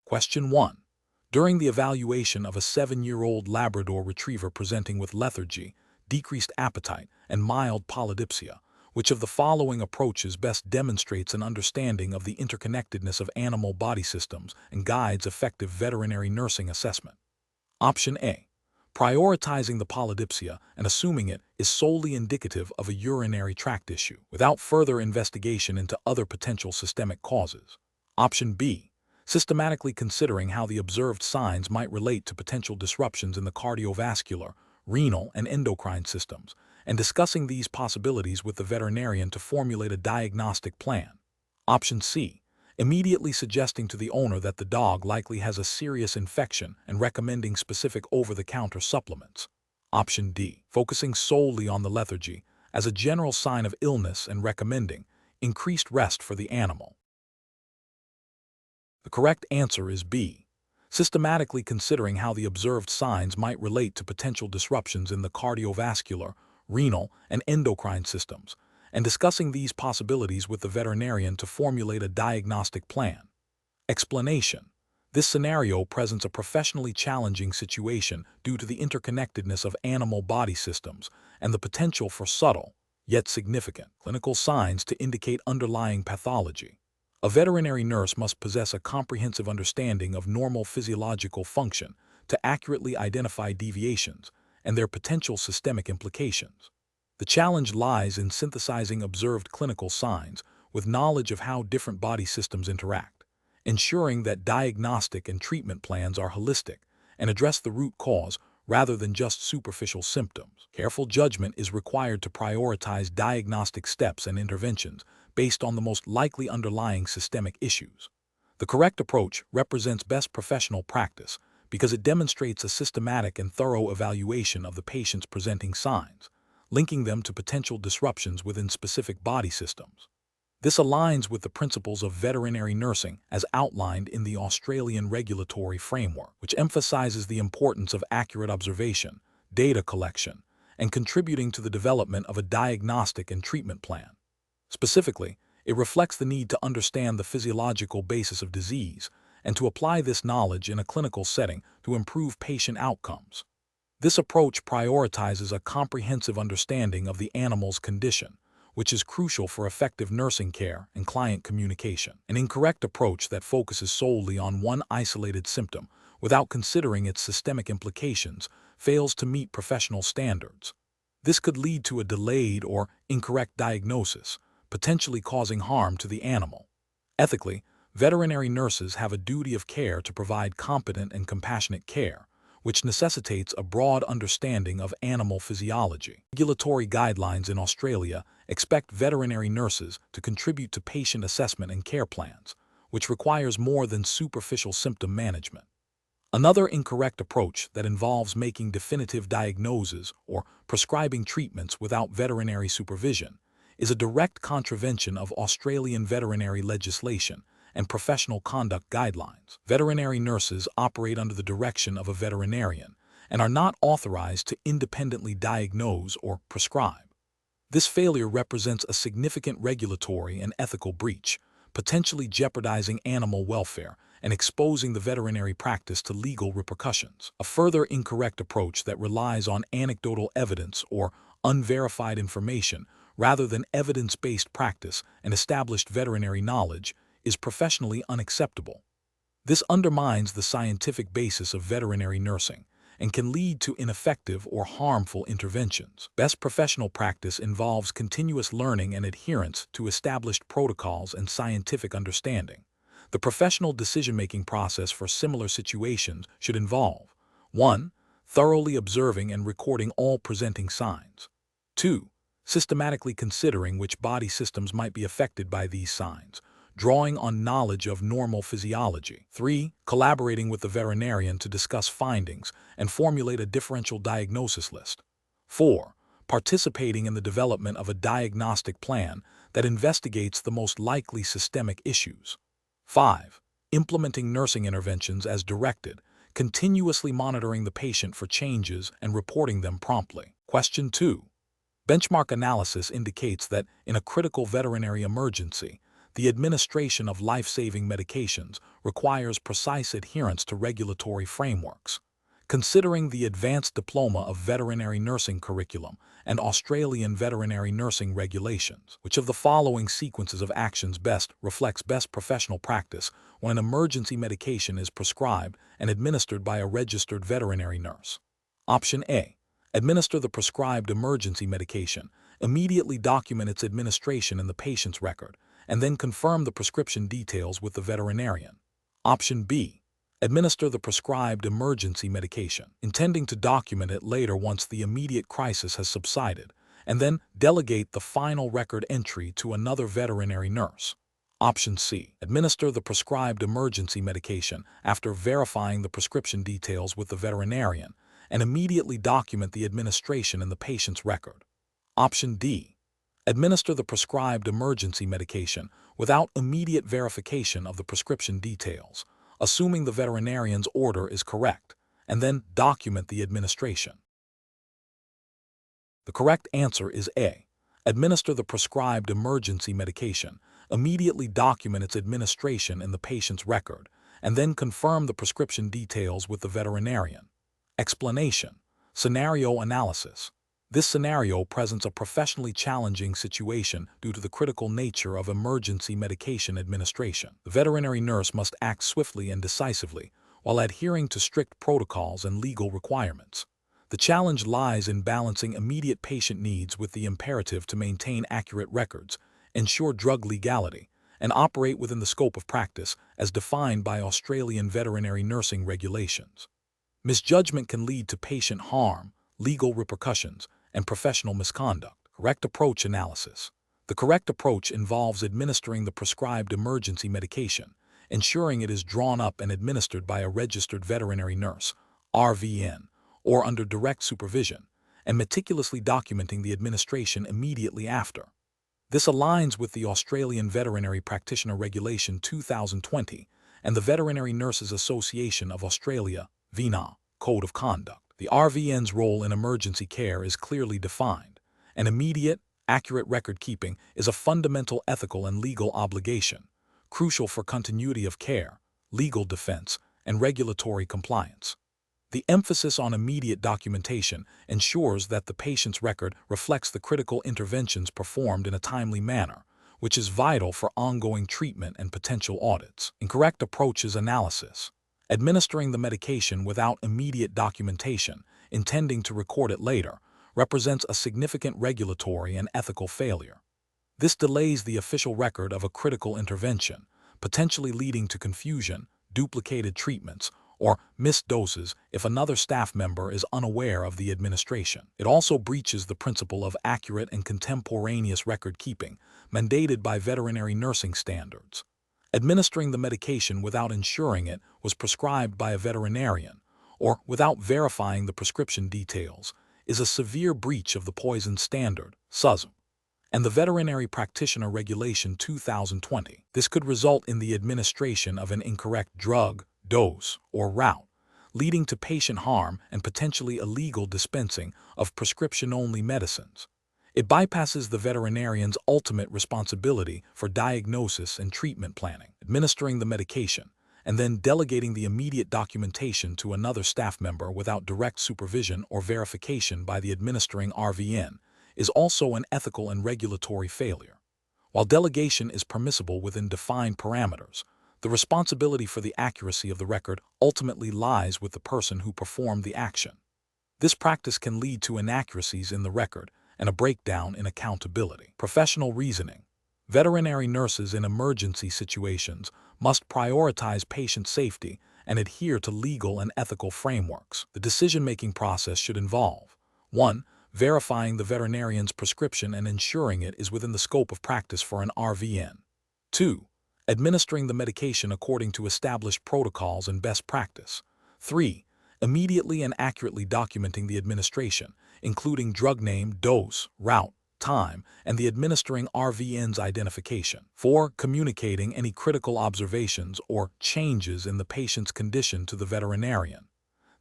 Question 1. During the evaluation of a 7-year-old Labrador retriever presenting with lethargy, decreased appetite, and mild polydipsia, which of the following approaches best demonstrates an understanding of the interconnectedness of animal body systems and guides effective veterinary nursing assessment? Option A. Prioritizing the polydipsia and assuming it is solely indicative of a urinary tract issue, without further investigation into other potential systemic causes. Option B. Systematically considering how the observed signs might relate to potential disruptions in the cardiovascular, renal, and endocrine systems, and discussing these possibilities with the veterinarian to formulate a diagnostic plan. Option C. Immediately suggesting to the owner that the dog likely has a serious infection and recommending specific over-the-counter supplements. Option D. Focusing solely on the lethargy as a general sign of illness and recommending increased rest for the animal. The correct answer is B. Systematically considering how the observed signs might relate to potential disruptions in the cardiovascular, renal, and endocrine systems, and discussing these possibilities with the veterinarian to formulate a diagnostic plan. Explanation: this scenario presents a professionally challenging situation due to the interconnectedness of animal body systems and the potential for subtle, yet significant, clinical signs to indicate underlying pathology. A veterinary nurse must possess a comprehensive understanding of normal physiological function to accurately identify deviations and their potential systemic implications. The challenge lies in synthesizing observed clinical signs with knowledge of how different body systems interact, ensuring that diagnostic and treatment plans are holistic and address the root cause rather than just superficial symptoms. Careful judgment is required to prioritize diagnostic steps and interventions based on the most likely underlying systemic issues. The correct approach represents best professional practice because it demonstrates a systematic and thorough evaluation of the patient's presenting signs, linking them to potential disruptions within specific body systems. This aligns with the principles of veterinary nursing as outlined in the Australian regulatory framework, which emphasizes the importance of accurate observation, data collection, and contributing to the development of a diagnostic and treatment plan. Specifically, it reflects the need to understand the physiological basis of disease and to apply this knowledge in a clinical setting to improve patient outcomes. This approach prioritizes a comprehensive understanding of the animal's condition, which is crucial for effective nursing care and client communication. An incorrect approach that focuses solely on one isolated symptom without considering its systemic implications fails to meet professional standards. This could lead to a delayed or incorrect diagnosis, potentially causing harm to the animal. Ethically, veterinary nurses have a duty of care to provide competent and compassionate care, which necessitates a broad understanding of animal physiology. Regulatory guidelines in Australia expect veterinary nurses to contribute to patient assessment and care plans, which requires more than superficial symptom management. Another incorrect approach that involves making definitive diagnoses or prescribing treatments without veterinary supervision is a direct contravention of Australian veterinary legislation and professional conduct guidelines. Veterinary nurses operate under the direction of a veterinarian and are not authorized to independently diagnose or prescribe. This failure represents a significant regulatory and ethical breach, potentially jeopardizing animal welfare and exposing the veterinary practice to legal repercussions. A further incorrect approach that relies on anecdotal evidence or unverified information rather than evidence-based practice and established veterinary knowledge is professionally unacceptable. This undermines the scientific basis of veterinary nursing and can lead to ineffective or harmful interventions. Best professional practice involves continuous learning and adherence to established protocols and scientific understanding. The professional decision-making process for similar situations should involve 1. Thoroughly observing and recording all presenting signs. 2. Systematically considering which body systems might be affected by these signs, drawing on knowledge of normal physiology. 3. Collaborating with the veterinarian to discuss findings and formulate a differential diagnosis list. 4. Participating in the development of a diagnostic plan that investigates the most likely systemic issues. 5. Implementing nursing interventions as directed, continuously monitoring the patient for changes and reporting them promptly. Question 2. Benchmark analysis indicates that in a critical veterinary emergency, The administration of life-saving medications requires precise adherence to regulatory frameworks. Considering the Advanced Diploma of Veterinary Nursing curriculum and Australian veterinary nursing regulations, which of the following sequences of actions best reflects best professional practice when an emergency medication is prescribed and administered by a registered veterinary nurse? Option A. Administer the prescribed emergency medication, immediately document its administration in the patient's record, and then confirm the prescription details with the veterinarian. Option B. Administer the prescribed emergency medication, intending to document it later once the immediate crisis has subsided, and then delegate the final record entry to another veterinary nurse. Option C. Administer the prescribed emergency medication after verifying the prescription details with the veterinarian, and immediately document the administration in the patient's record. Option D. Administer the prescribed emergency medication without immediate verification of the prescription details, assuming the veterinarian's order is correct, and then document the administration. The correct answer is A. Administer the prescribed emergency medication, immediately document its administration in the patient's record, and then confirm the prescription details with the veterinarian. Explanation. Scenario analysis. This scenario presents a professionally challenging situation due to the critical nature of emergency medication administration. The veterinary nurse must act swiftly and decisively while adhering to strict protocols and legal requirements. The challenge lies in balancing immediate patient needs with the imperative to maintain accurate records, ensure drug legality, and operate within the scope of practice as defined by Australian veterinary nursing regulations. Misjudgment can lead to patient harm, legal repercussions, and professional misconduct. Correct approach analysis. The correct approach involves administering the prescribed emergency medication, ensuring it is drawn up and administered by a registered veterinary nurse, RVN, or under direct supervision, and meticulously documenting the administration immediately after. This aligns with the Australian Veterinary Practitioner Regulation 2020 and the Veterinary Nurses Association of Australia, VNA, Code of Conduct. The RVN's role in emergency care is clearly defined, and immediate, accurate record-keeping is a fundamental ethical and legal obligation, crucial for continuity of care, legal defense, and regulatory compliance. The emphasis on immediate documentation ensures that the patient's record reflects the critical interventions performed in a timely manner, which is vital for ongoing treatment and potential audits. Incorrect approaches analysis. Administering the medication without immediate documentation, intending to record it later, represents a significant regulatory and ethical failure. This delays the official record of a critical intervention, potentially leading to confusion, duplicated treatments, or missed doses if another staff member is unaware of the administration. It also breaches the principle of accurate and contemporaneous record keeping, mandated by veterinary nursing standards. Administering the medication without ensuring it was prescribed by a veterinarian, or without verifying the prescription details, is a severe breach of the poison standard, SUSM, and the Veterinary Practitioner Regulation 2020. This could result in the administration of an incorrect drug, dose, or route, leading to patient harm and potentially illegal dispensing of prescription-only medicines. It bypasses the veterinarian's ultimate responsibility for diagnosis and treatment planning, administering the medication, and then delegating the immediate documentation to another staff member without direct supervision or verification by the administering RVN is also an ethical and regulatory failure. While delegation is permissible within defined parameters, the responsibility for the accuracy of the record ultimately lies with the person who performed the action. This practice can lead to inaccuracies in the record and a breakdown in accountability. Professional reasoning. Veterinary nurses in emergency situations must prioritize patient safety and adhere to legal and ethical frameworks. The decision-making process should involve 1. Verifying the veterinarian's prescription and ensuring it is within the scope of practice for an RVN. 2. Administering the medication according to established protocols and best practice. 3. Immediately and accurately documenting the administration, including drug name, dose, route, time, and the administering RVN's identification. 4. Communicating any critical observations or changes in the patient's condition to the veterinarian.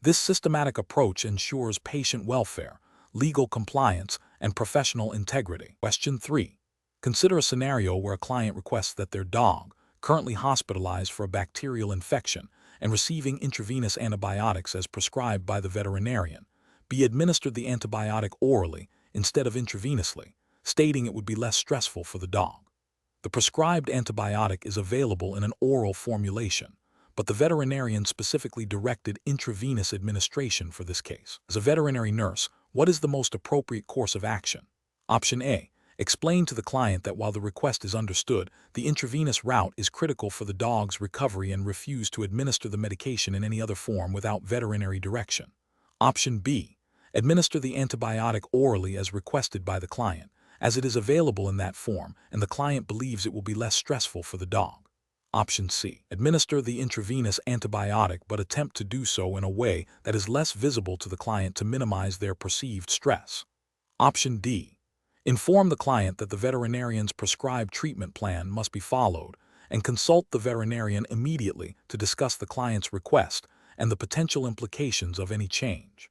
This systematic approach ensures patient welfare, legal compliance, and professional integrity. Question 3. Consider a scenario where a client requests that their dog, currently hospitalized for a bacterial infection and receiving intravenous antibiotics as prescribed by the veterinarian, be administered the antibiotic orally instead of intravenously, stating it would be less stressful for the dog. The prescribed antibiotic is available in an oral formulation, but the veterinarian specifically directed intravenous administration for this case. As a veterinary nurse, what is the most appropriate course of action? Option A. Explain to the client that while the request is understood, the intravenous route is critical for the dog's recovery and refuse to administer the medication in any other form without veterinary direction. Option B. Administer the antibiotic orally as requested by the client, as it is available in that form and the client believes it will be less stressful for the dog. Option C. Administer the intravenous antibiotic but attempt to do so in a way that is less visible to the client to minimize their perceived stress. Option D. Inform the client that the veterinarian's prescribed treatment plan must be followed and consult the veterinarian immediately to discuss the client's request and the potential implications of any change.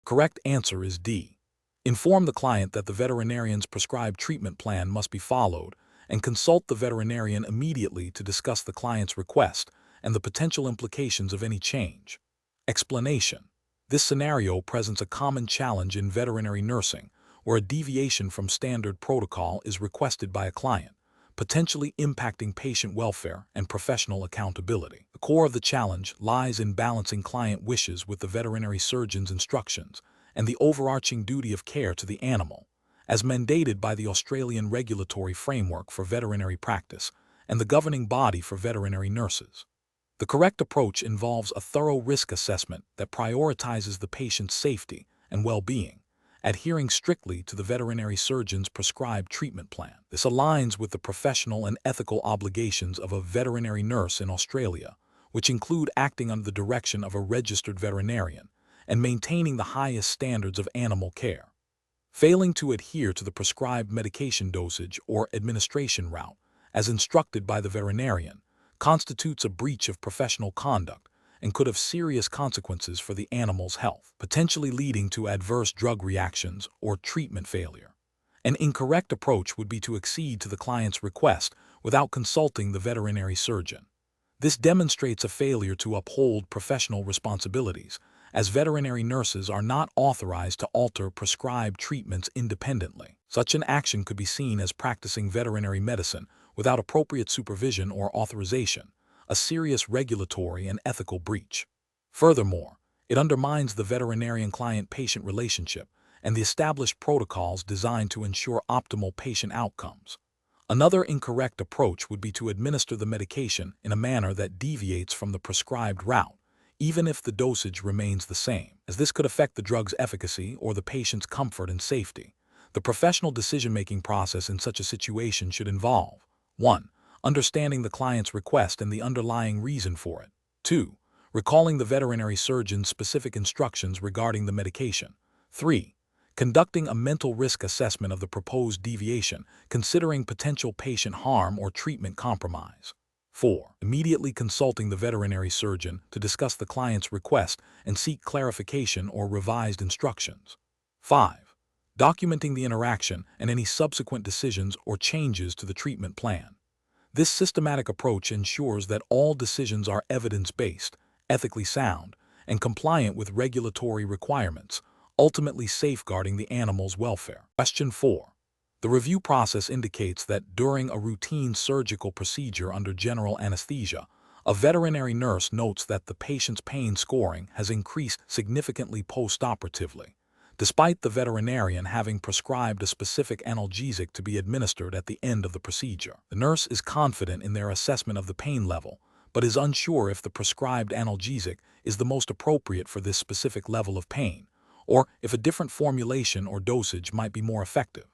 Correct answer is D. Inform the client that the veterinarian's prescribed treatment plan must be followed and consult the veterinarian immediately to discuss the client's request and the potential implications of any change. Explanation. This scenario presents a common challenge in veterinary nursing, where a deviation from standard protocol is requested by a client, potentially impacting patient welfare and professional accountability. The core of the challenge lies in balancing client wishes with the veterinary surgeon's instructions and the overarching duty of care to the animal, as mandated by the Australian Regulatory Framework for Veterinary Practice and the governing body for veterinary nurses. The correct approach involves a thorough risk assessment that prioritizes the patient's safety and well-being, adhering strictly to the veterinary surgeon's prescribed treatment plan. This aligns with the professional and ethical obligations of a veterinary nurse in Australia, which include acting under the direction of a registered veterinarian and maintaining the highest standards of animal care. Failing to adhere to the prescribed medication dosage or administration route, as instructed by the veterinarian, constitutes a breach of professional conduct and could have serious consequences for the animal's health, potentially leading to adverse drug reactions or treatment failure. An incorrect approach would be to accede to the client's request without consulting the veterinary surgeon. This demonstrates a failure to uphold professional responsibilities, as veterinary nurses are not authorized to alter prescribed treatments independently. Such an action could be seen as practicing veterinary medicine without appropriate supervision or authorization, a serious regulatory and ethical breach. Furthermore, it undermines the veterinarian-client-patient relationship and the established protocols designed to ensure optimal patient outcomes. Another incorrect approach would be to administer the medication in a manner that deviates from the prescribed route, even if the dosage remains the same, as this could affect the drug's efficacy or the patient's comfort and safety. The professional decision-making process in such a situation should involve 1. Understanding the client's request and the underlying reason for it. 2. Recalling the veterinary surgeon's specific instructions regarding the medication. 3. Conducting a mental risk assessment of the proposed deviation, considering potential patient harm or treatment compromise. 4. Immediately consulting the veterinary surgeon to discuss the client's request and seek clarification or revised instructions. 5. Documenting the interaction and any subsequent decisions or changes to the treatment plan. This systematic approach ensures that all decisions are evidence-based, ethically sound, and compliant with regulatory requirements, ultimately safeguarding the animal's welfare. Question 4. The review process indicates that during a routine surgical procedure under general anesthesia, a veterinary nurse notes that the patient's pain scoring has increased significantly post-operatively, despite the veterinarian having prescribed a specific analgesic to be administered at the end of the procedure. The nurse is confident in their assessment of the pain level, but is unsure if the prescribed analgesic is the most appropriate for this specific level of pain, or if a different formulation or dosage might be more effective.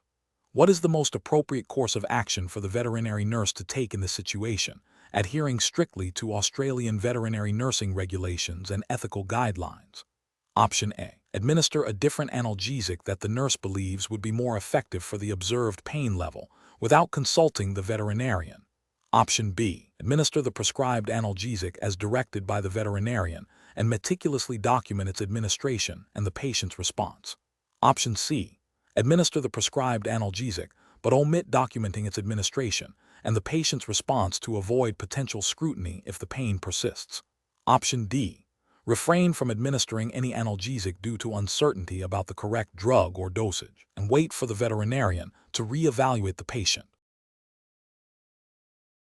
What is the most appropriate course of action for the veterinary nurse to take in this situation, adhering strictly to Australian veterinary nursing regulations and ethical guidelines? Option A. Administer a different analgesic that the nurse believes would be more effective for the observed pain level without consulting the veterinarian. Option B. Administer the prescribed analgesic as directed by the veterinarian and meticulously document its administration and the patient's response. Option C. Administer the prescribed analgesic, but omit documenting its administration and the patient's response to avoid potential scrutiny if the pain persists. Option D. Refrain from administering any analgesic due to uncertainty about the correct drug or dosage, and wait for the veterinarian to reevaluate the patient.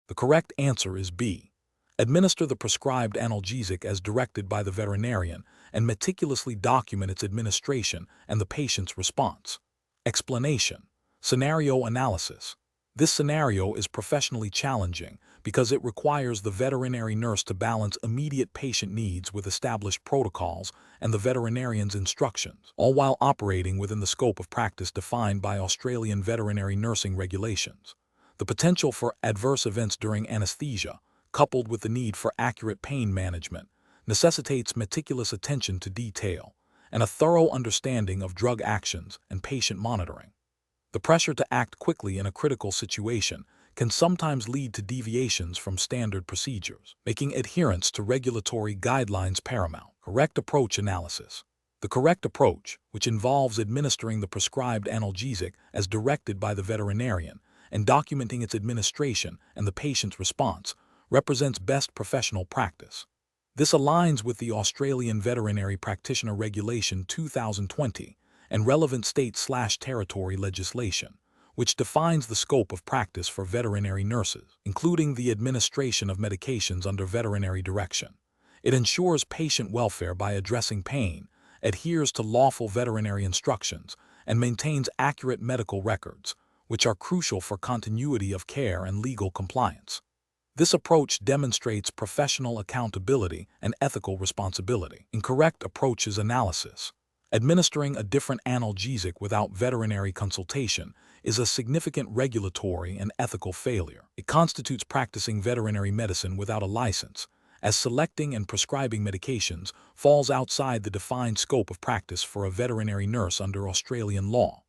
The correct answer is B. Administer the prescribed analgesic as directed by the veterinarian and meticulously document its administration and the patient's response. Explanation. Scenario analysis. This scenario is professionally challenging because it requires the veterinary nurse to balance immediate patient needs with established protocols and the veterinarian's instructions, all while operating within the scope of practice defined by Australian veterinary nursing regulations. The potential for adverse events during anesthesia, coupled with the need for accurate pain management, necessitates meticulous attention to detail and a thorough understanding of drug actions and patient monitoring. The pressure to act quickly in a critical situation can sometimes lead to deviations from standard procedures, making adherence to regulatory guidelines paramount. Correct approach analysis. The correct approach, which involves administering the prescribed analgesic as directed by the veterinarian and documenting its administration and the patient's response, represents best professional practice. This aligns with the Australian Veterinary Practitioner Regulation 2020 and relevant state/territory legislation, which defines the scope of practice for veterinary nurses, including the administration of medications under veterinary direction. It ensures patient welfare by addressing pain, adheres to lawful veterinary instructions, and maintains accurate medical records, which are crucial for continuity of care and legal compliance. This approach demonstrates professional accountability and ethical responsibility. Incorrect approaches analysis. Administering a different analgesic without veterinary consultation is a significant regulatory and ethical failure. It constitutes practicing veterinary medicine without a license, as selecting and prescribing medications falls outside the defined scope of practice for a veterinary nurse under Australian law.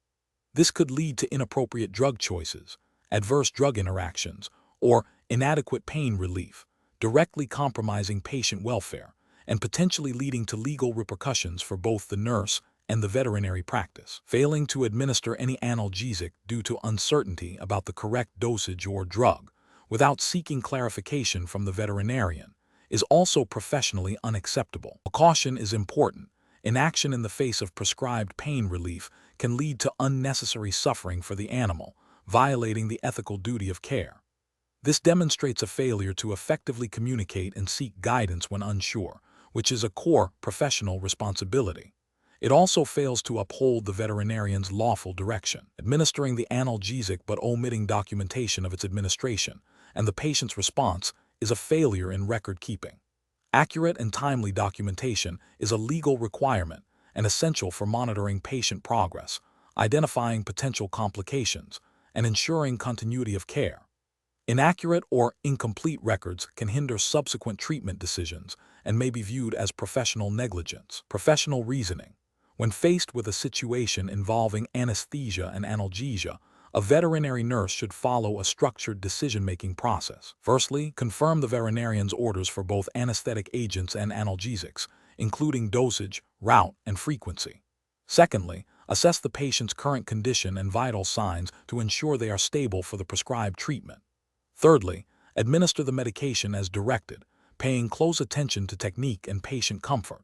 This could lead to inappropriate drug choices, adverse drug interactions, or inadequate pain relief, directly compromising patient welfare and potentially leading to legal repercussions for both the nurse and the veterinary practice. Failing to administer any analgesic due to uncertainty about the correct dosage or drug without seeking clarification from the veterinarian is also professionally unacceptable. Caution is important. Inaction in the face of prescribed pain relief can lead to unnecessary suffering for the animal, violating the ethical duty of care. This demonstrates a failure to effectively communicate and seek guidance when unsure, which is a core professional responsibility. It also fails to uphold the veterinarian's lawful direction, administering the analgesic but omitting documentation of its administration, and the patient's response is a failure in record keeping. Accurate and timely documentation is a legal requirement and essential for monitoring patient progress, identifying potential complications, and ensuring continuity of care. Inaccurate or incomplete records can hinder subsequent treatment decisions and may be viewed as professional negligence. Professional reasoning. When faced with a situation involving anesthesia and analgesia, a veterinary nurse should follow a structured decision-making process. Firstly, confirm the veterinarian's orders for both anesthetic agents and analgesics, including dosage, route, and frequency. Secondly, assess the patient's current condition and vital signs to ensure they are stable for the prescribed treatment. Thirdly, administer the medication as directed, paying close attention to technique and patient comfort.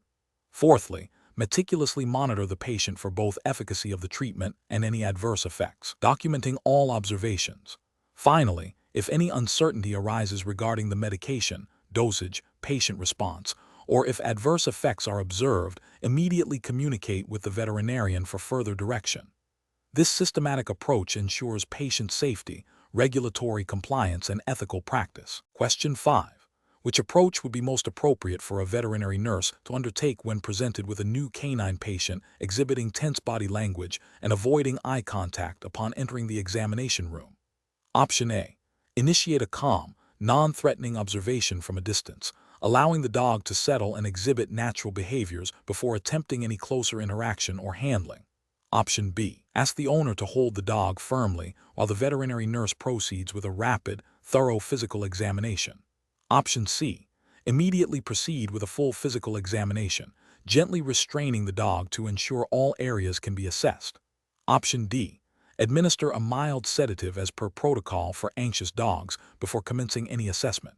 Fourthly, meticulously monitor the patient for both efficacy of the treatment and any adverse effects, documenting all observations. Finally, if any uncertainty arises regarding the medication, dosage, patient response, or if adverse effects are observed, immediately communicate with the veterinarian for further direction. This systematic approach ensures patient safety, regulatory compliance, and ethical practice. Question 5. Which approach would be most appropriate for a veterinary nurse to undertake when presented with a new canine patient exhibiting tense body language and avoiding eye contact upon entering the examination room? Option A. Initiate a calm, non-threatening observation from a distance, allowing the dog to settle and exhibit natural behaviors before attempting any closer interaction or handling. Option B. Ask the owner to hold the dog firmly while the veterinary nurse proceeds with a rapid, thorough physical examination. Option C. Immediately proceed with a full physical examination, gently restraining the dog to ensure all areas can be assessed. Option D. Administer a mild sedative as per protocol for anxious dogs before commencing any assessment.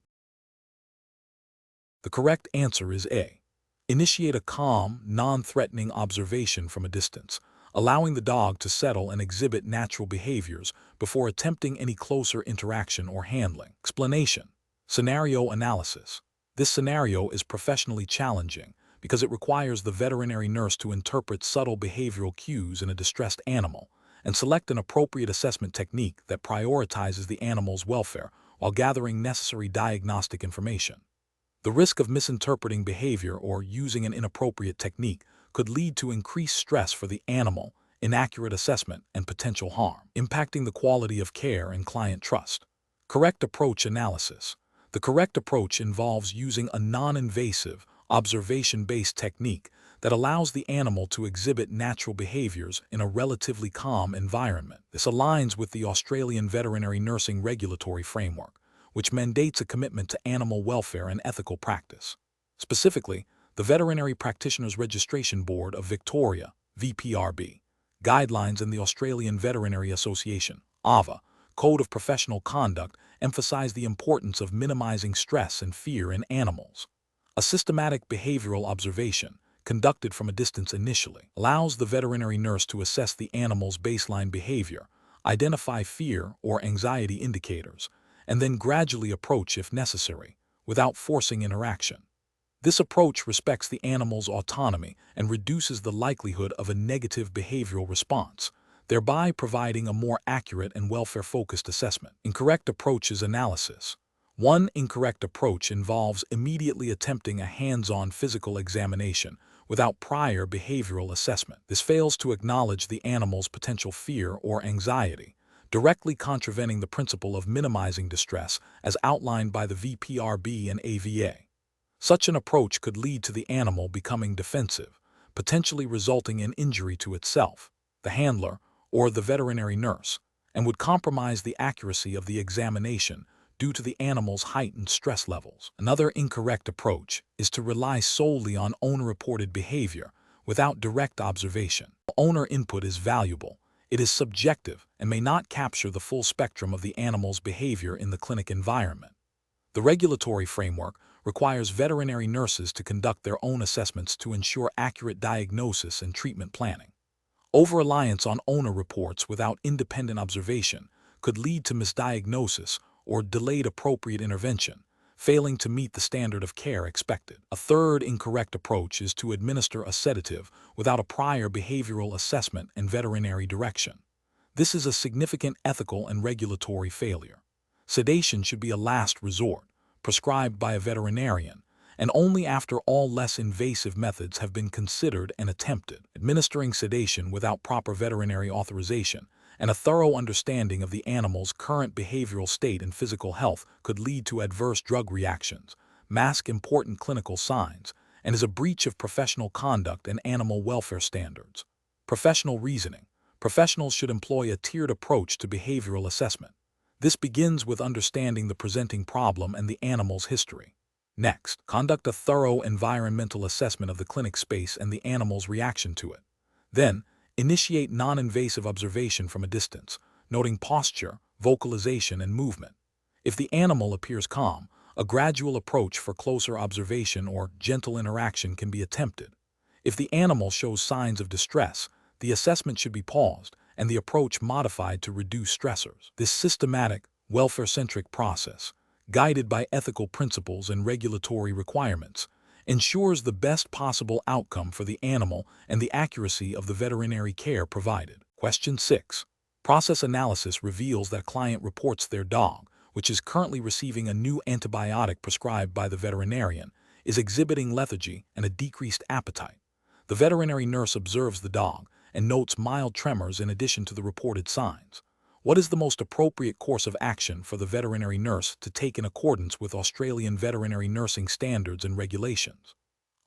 The correct answer is A. Initiate a calm, non-threatening observation from a distance, allowing the dog to settle and exhibit natural behaviors before attempting any closer interaction or handling. Explanation. Scenario analysis. This scenario is professionally challenging because it requires the veterinary nurse to interpret subtle behavioral cues in a distressed animal and select an appropriate assessment technique that prioritizes the animal's welfare while gathering necessary diagnostic information. The risk of misinterpreting behavior or using an inappropriate technique could lead to increased stress for the animal, inaccurate assessment, and potential harm, impacting the quality of care and client trust. Correct approach analysis. The correct approach involves using a non-invasive, observation-based technique that allows the animal to exhibit natural behaviors in a relatively calm environment. This aligns with the Australian Veterinary Nursing Regulatory Framework, which mandates a commitment to animal welfare and ethical practice. Specifically, the Veterinary Practitioners Registration Board of Victoria, VPRB, guidelines in the Australian Veterinary Association, AVA, Code of Professional Conduct emphasize the importance of minimizing stress and fear in animals. A systematic behavioral observation, conducted from a distance initially, allows the veterinary nurse to assess the animal's baseline behavior, identify fear or anxiety indicators, and then gradually approach if necessary, without forcing interaction. This approach respects the animal's autonomy and reduces the likelihood of a negative behavioral response, thereby providing a more accurate and welfare-focused assessment. Incorrect approaches analysis. One incorrect approach involves immediately attempting a hands-on physical examination without prior behavioral assessment. This fails to acknowledge the animal's potential fear or anxiety, directly contravening the principle of minimizing distress as outlined by the VPRB and AVA. Such an approach could lead to the animal becoming defensive, potentially resulting in injury to itself, the handler, or the veterinary nurse, and would compromise the accuracy of the examination due to the animal's heightened stress levels. Another incorrect approach is to rely solely on owner-reported behavior without direct observation. Owner input is valuable. It is subjective and may not capture the full spectrum of the animal's behavior in the clinic environment. The regulatory framework requires veterinary nurses to conduct their own assessments to ensure accurate diagnosis and treatment planning. Over-reliance on owner reports without independent observation could lead to misdiagnosis or delayed appropriate intervention, failing to meet the standard of care expected. A third incorrect approach is to administer a sedative without a prior behavioral assessment and veterinary direction. This is a significant ethical and regulatory failure. Sedation should be a last resort, prescribed by a veterinarian, and only after all less invasive methods have been considered and attempted. Administering sedation without proper veterinary authorization and a thorough understanding of the animal's current behavioral state and physical health could lead to adverse drug reactions, mask important clinical signs, and is a breach of professional conduct and animal welfare standards. Professional reasoning. Professionals should employ a tiered approach to behavioral assessment. This begins with understanding the presenting problem and the animal's history. Next, conduct a thorough environmental assessment of the clinic space and the animal's reaction to it. Then, initiate non-invasive observation from a distance, noting posture, vocalization, and movement. If the animal appears calm, a gradual approach for closer observation or gentle interaction can be attempted. If the animal shows signs of distress, the assessment should be paused and the approach modified to reduce stressors. This systematic, welfare-centric process, guided by ethical principles and regulatory requirements, ensures the best possible outcome for the animal and the accuracy of the veterinary care provided. Question 6. Process analysis reveals that client reports their dog, which is currently receiving a new antibiotic prescribed by the veterinarian, is exhibiting lethargy and a decreased appetite. The veterinary nurse observes the dog and notes mild tremors in addition to the reported signs. What is the most appropriate course of action for the veterinary nurse to take in accordance with Australian veterinary nursing standards and regulations?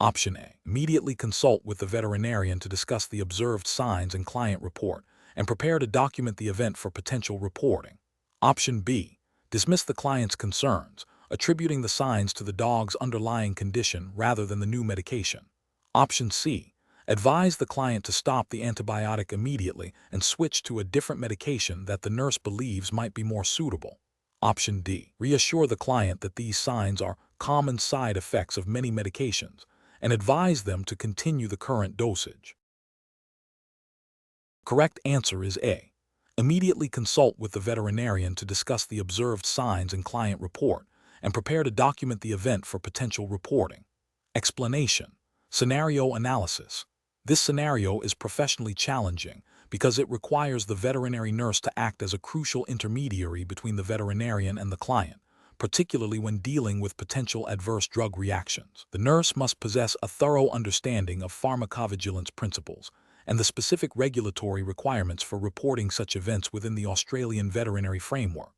Option A. Immediately consult with the veterinarian to discuss the observed signs and client report, and prepare to document the event for potential reporting. Option B. Dismiss the client's concerns, attributing the signs to the dog's underlying condition rather than the new medication. Option C. Advise the client to stop the antibiotic immediately and switch to a different medication that the nurse believes might be more suitable. Option D. Reassure the client that these signs are common side effects of many medications and advise them to continue the current dosage. Correct answer is A. Immediately consult with the veterinarian to discuss the observed signs and client report, and prepare to document the event for potential reporting. Explanation. Scenario analysis. This scenario is professionally challenging because it requires the veterinary nurse to act as a crucial intermediary between the veterinarian and the client, particularly when dealing with potential adverse drug reactions. The nurse must possess a thorough understanding of pharmacovigilance principles and the specific regulatory requirements for reporting such events within the Australian veterinary framework.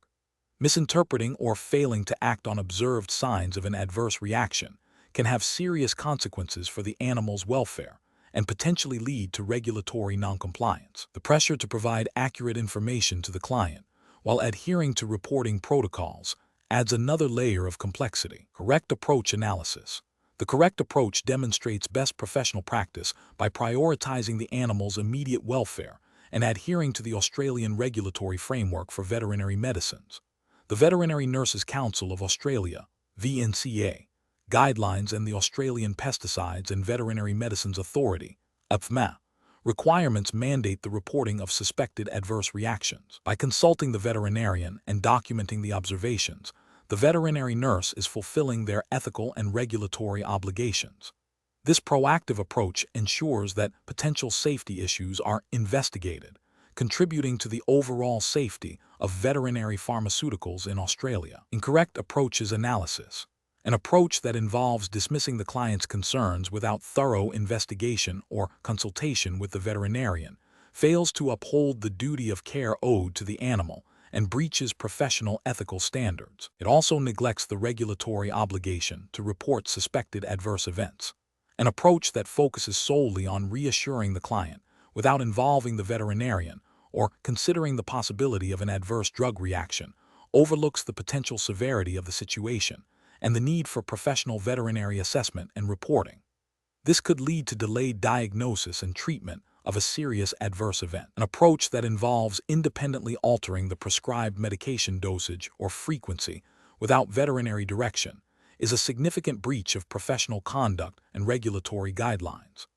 Misinterpreting or failing to act on observed signs of an adverse reaction can have serious consequences for the animal's welfare and potentially lead to regulatory noncompliance. The pressure to provide accurate information to the client while adhering to reporting protocols adds another layer of complexity. Correct approach analysis. The correct approach demonstrates best professional practice by prioritizing the animal's immediate welfare and adhering to the Australian regulatory framework for veterinary medicines. The Veterinary Nurses Council of Australia, VNCA, guidelines and the Australian Pesticides and Veterinary Medicines Authority, APVMA, requirements mandate the reporting of suspected adverse reactions. By consulting the veterinarian and documenting the observations, the veterinary nurse is fulfilling their ethical and regulatory obligations. This proactive approach ensures that potential safety issues are investigated, contributing to the overall safety of veterinary pharmaceuticals in Australia. Incorrect approaches analysis. An approach that involves dismissing the client's concerns without thorough investigation or consultation with the veterinarian fails to uphold the duty of care owed to the animal and breaches professional ethical standards. It also neglects the regulatory obligation to report suspected adverse events. An approach that focuses solely on reassuring the client without involving the veterinarian or considering the possibility of an adverse drug reaction overlooks the potential severity of the situation and the need for professional veterinary assessment and reporting. This could lead to delayed diagnosis and treatment of a serious adverse event. An approach that involves independently altering the prescribed medication dosage or frequency without veterinary direction is a significant breach of professional conduct and regulatory guidelines.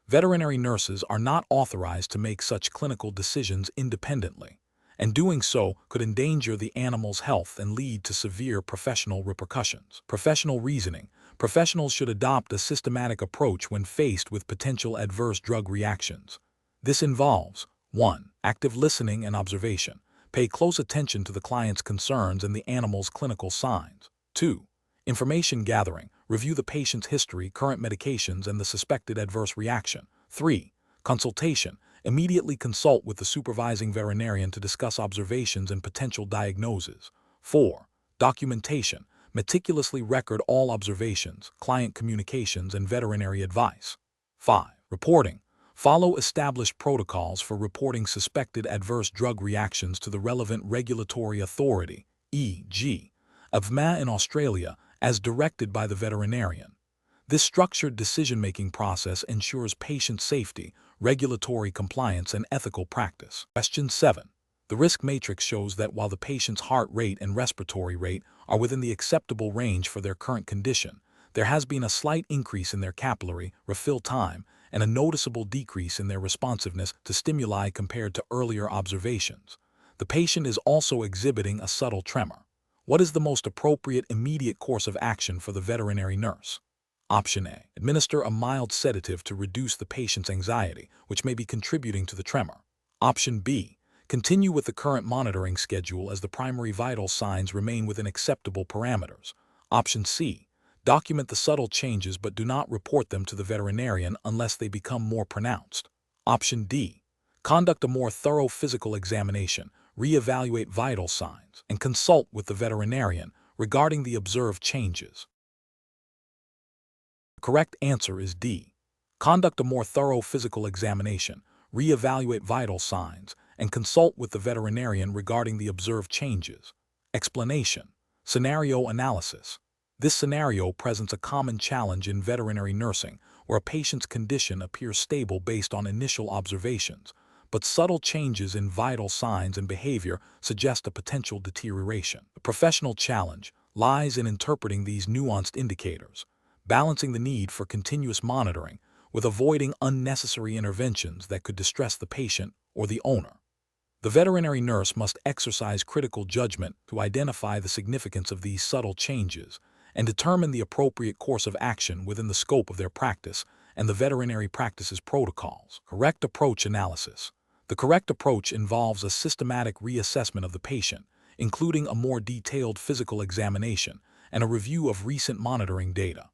Veterinary nurses are not authorized to make such clinical decisions independently, and doing so could endanger the animal's health and lead to severe professional repercussions. Professional reasoning. Professionals should adopt a systematic approach when faced with potential adverse drug reactions. This involves 1. Active listening and observation. Pay close attention to the client's concerns and the animal's clinical signs. 2. Information gathering. Review the patient's history, current medications, and the suspected adverse reaction. 3. Consultation. Immediately consult with the supervising veterinarian to discuss observations and potential diagnoses. 4. Documentation. Meticulously record all observations, client communications, and veterinary advice. 5. Reporting. Follow established protocols for reporting suspected adverse drug reactions to the relevant regulatory authority, e.g., APVMA in Australia, as directed by the veterinarian. This structured decision-making process ensures patient safety, regulatory compliance, and ethical practice. Question 7. The risk matrix shows that while the patient's heart rate and respiratory rate are within the acceptable range for their current condition, there has been a slight increase in their capillary refill time and a noticeable decrease in their responsiveness to stimuli compared to earlier observations. The patient is also exhibiting a subtle tremor. What is the most appropriate immediate course of action for the veterinary nurse? Option A. Administer a mild sedative to reduce the patient's anxiety, which may be contributing to the tremor. Option B. Continue with the current monitoring schedule as the primary vital signs remain within acceptable parameters. Option C. Document the subtle changes but do not report them to the veterinarian unless they become more pronounced. Option D. Conduct a more thorough physical examination, reevaluate vital signs, and consult with the veterinarian regarding the observed changes. The correct answer is D. Conduct a more thorough physical examination, reevaluate vital signs, and consult with the veterinarian regarding the observed changes. Explanation. Scenario analysis. This scenario presents a common challenge in veterinary nursing where a patient's condition appears stable based on initial observations, but subtle changes in vital signs and behavior suggest a potential deterioration. The professional challenge lies in interpreting these nuanced indicators, balancing the need for continuous monitoring with avoiding unnecessary interventions that could distress the patient or the owner. The veterinary nurse must exercise critical judgment to identify the significance of these subtle changes and determine the appropriate course of action within the scope of their practice and the veterinary practice's protocols. Correct approach analysis. The correct approach involves a systematic reassessment of the patient, including a more detailed physical examination and a review of recent monitoring data.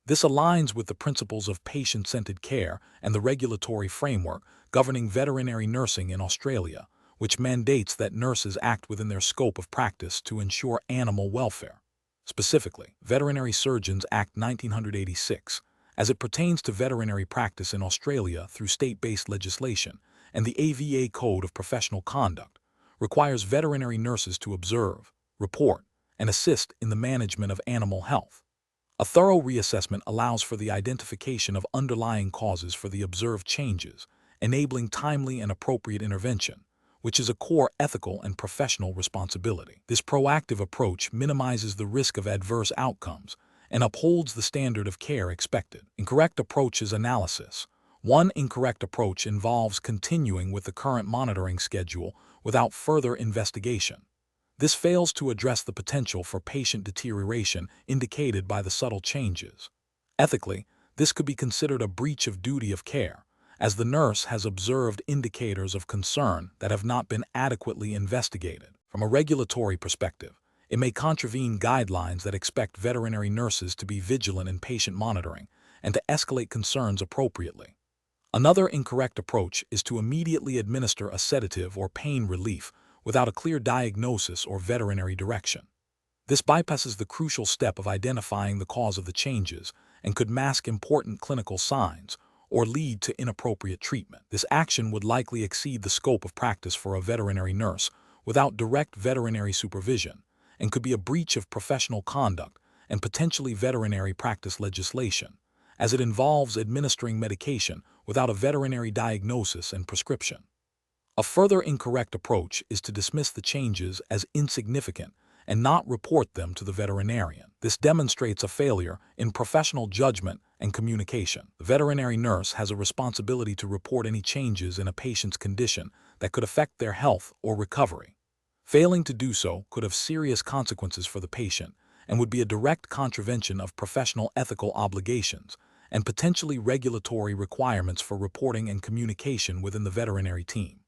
This aligns with the principles of patient-centered care and the regulatory framework governing veterinary nursing in Australia, which mandates that nurses act within their scope of practice to ensure animal welfare. Specifically, Veterinary Surgeons Act 1986, as it pertains to veterinary practice in Australia through state-based legislation, and the AVA Code of Professional Conduct, requires veterinary nurses to observe, report, and assist in the management of animal health. A thorough reassessment allows for the identification of underlying causes for the observed changes, enabling timely and appropriate intervention, which is a core ethical and professional responsibility. This proactive approach minimizes the risk of adverse outcomes and upholds the standard of care expected. Incorrect approaches analysis. One incorrect approach involves continuing with the current monitoring schedule without further investigation. This fails to address the potential for patient deterioration indicated by the subtle changes. Ethically, this could be considered a breach of duty of care, as the nurse has observed indicators of concern that have not been adequately investigated. From a regulatory perspective, it may contravene guidelines that expect veterinary nurses to be vigilant in patient monitoring and to escalate concerns appropriately. Another incorrect approach is to immediately administer a sedative or pain relief without a clear diagnosis or veterinary direction. This bypasses the crucial step of identifying the cause of the changes and could mask important clinical signs or lead to inappropriate treatment. This action would likely exceed the scope of practice for a veterinary nurse without direct veterinary supervision and could be a breach of professional conduct and potentially veterinary practice legislation, as it involves administering medication without a veterinary diagnosis and prescription. A further incorrect approach is to dismiss the changes as insignificant and not report them to the veterinarian. This demonstrates a failure in professional judgment and communication. The veterinary nurse has a responsibility to report any changes in a patient's condition that could affect their health or recovery. Failing to do so could have serious consequences for the patient and would be a direct contravention of professional ethical obligations and potentially regulatory requirements for reporting and communication within the veterinary team.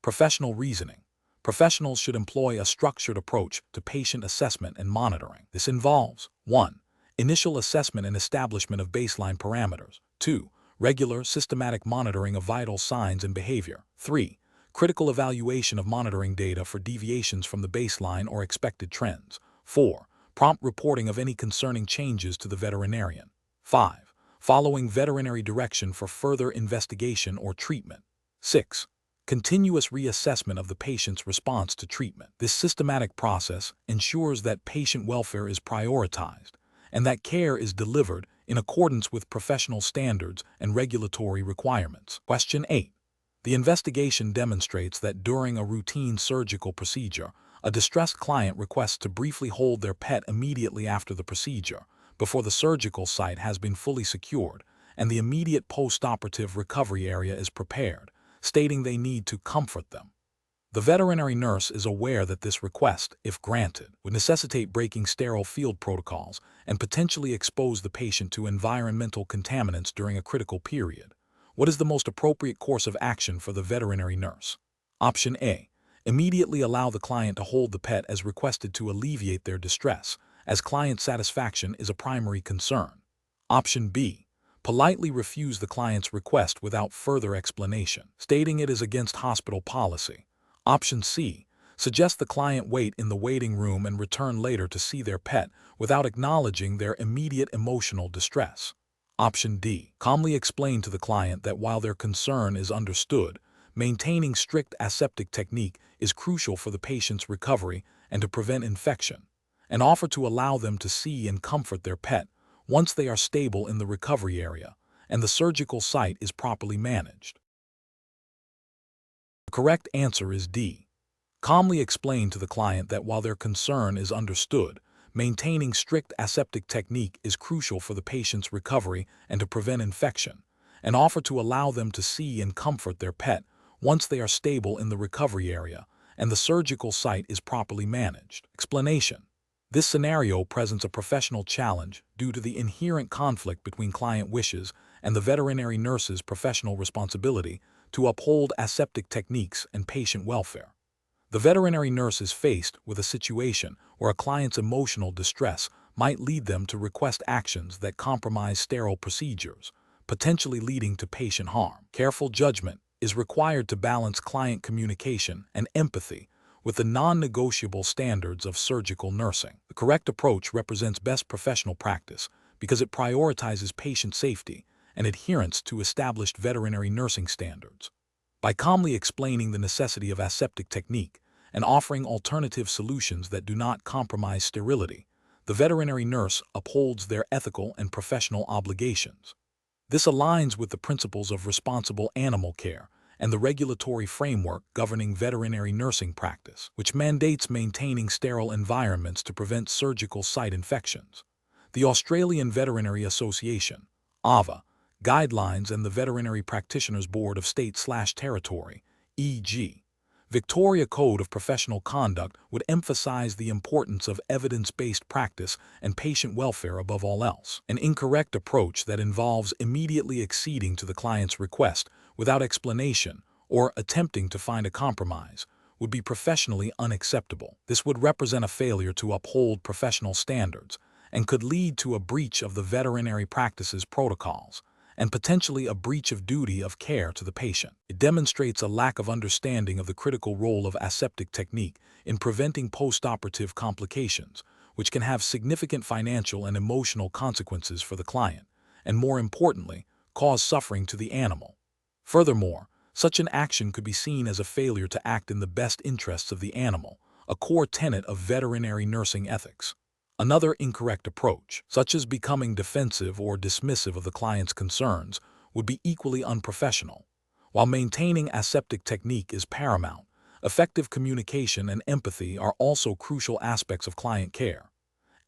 Professional reasoning. Professionals should employ a structured approach to patient assessment and monitoring. This involves 1. Initial assessment and establishment of baseline parameters. 2. Regular, systematic monitoring of vital signs and behavior. 3. Critical evaluation of monitoring data for deviations from the baseline or expected trends. 4. Prompt reporting of any concerning changes to the veterinarian. 5. Following veterinary direction for further investigation or treatment. 6. Continuous reassessment of the patient's response to treatment. This systematic process ensures that patient welfare is prioritized and that care is delivered in accordance with professional standards and regulatory requirements. Question 8. The investigation demonstrates that during a routine surgical procedure, a distressed client requests to briefly hold their pet immediately after the procedure, before the surgical site has been fully secured and the immediate post-operative recovery area is prepared, stating they need to comfort them. The veterinary nurse is aware that this request, if granted, would necessitate breaking sterile field protocols and potentially expose the patient to environmental contaminants during a critical period. What is the most appropriate course of action for the veterinary nurse? Option A. Immediately allow the client to hold the pet as requested to alleviate their distress, as client satisfaction is a primary concern. Option B. Politely refuse the client's request without further explanation, stating it is against hospital policy. Option C. Suggest the client wait in the waiting room and return later to see their pet without acknowledging their immediate emotional distress. Option D. Calmly explain to the client that while their concern is understood, maintaining strict aseptic technique is crucial for the patient's recovery and to prevent infection, and offer to allow them to see and comfort their pet once they are stable in the recovery area, and the surgical site is properly managed. The correct answer is D. Calmly explain to the client that while their concern is understood, maintaining strict aseptic technique is crucial for the patient's recovery and to prevent infection, and offer to allow them to see and comfort their pet once they are stable in the recovery area and the surgical site is properly managed. Explanation. This scenario presents a professional challenge due to the inherent conflict between client wishes and the veterinary nurse's professional responsibility to uphold aseptic techniques and patient welfare. The veterinary nurse is faced with a situation where a client's emotional distress might lead them to request actions that compromise sterile procedures, potentially leading to patient harm. Careful judgment is required to balance client communication and empathy with the non-negotiable standards of surgical nursing. The correct approach represents best professional practice because it prioritizes patient safety and adherence to established veterinary nursing standards. By calmly explaining the necessity of aseptic technique and offering alternative solutions that do not compromise sterility, the veterinary nurse upholds their ethical and professional obligations. This aligns with the principles of responsible animal care and the regulatory framework governing veterinary nursing practice, which mandates maintaining sterile environments to prevent surgical site infections. The Australian Veterinary Association, AVA, guidelines and the Veterinary Practitioners Board of State/Territory, e.g., Victoria Code of Professional Conduct would emphasize the importance of evidence-based practice and patient welfare above all else. An incorrect approach that involves immediately acceding to the client's request without explanation or attempting to find a compromise would be professionally unacceptable. This would represent a failure to uphold professional standards and could lead to a breach of the veterinary practice's protocols and potentially a breach of duty of care to the patient. It demonstrates a lack of understanding of the critical role of aseptic technique in preventing post-operative complications, which can have significant financial and emotional consequences for the client, and more importantly, cause suffering to the animal. Furthermore, such an action could be seen as a failure to act in the best interests of the animal, a core tenet of veterinary nursing ethics. Another incorrect approach, such as becoming defensive or dismissive of the client's concerns, would be equally unprofessional. While maintaining aseptic technique is paramount, effective communication and empathy are also crucial aspects of client care.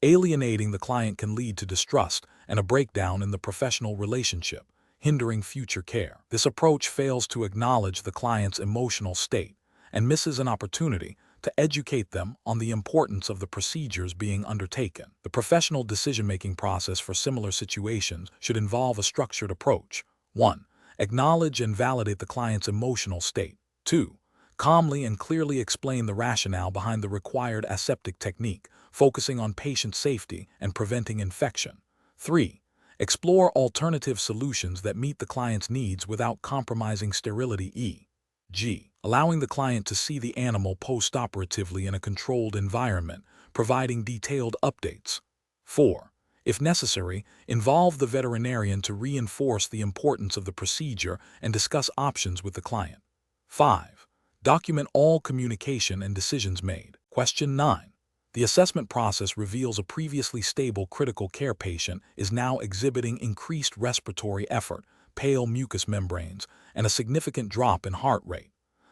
Alienating the client can lead to distrust and a breakdown in the professional relationship, hindering future care. This approach fails to acknowledge the client's emotional state and misses an opportunity to educate them on the importance of the procedures being undertaken. The professional decision-making process for similar situations should involve a structured approach. 1. Acknowledge and validate the client's emotional state. 2. Calmly and clearly explain the rationale behind the required aseptic technique, focusing on patient safety and preventing infection. 3. Explore alternative solutions that meet the client's needs without compromising sterility, e.g., allowing the client to see the animal post-operatively in a controlled environment, providing detailed updates. 4. If necessary, involve the veterinarian to reinforce the importance of the procedure and discuss options with the client. 5. Document all communication and decisions made. Question 9. The assessment process reveals a previously stable critical care patient is now exhibiting increased respiratory effort, pale mucous membranes, and a significant drop in heart rate.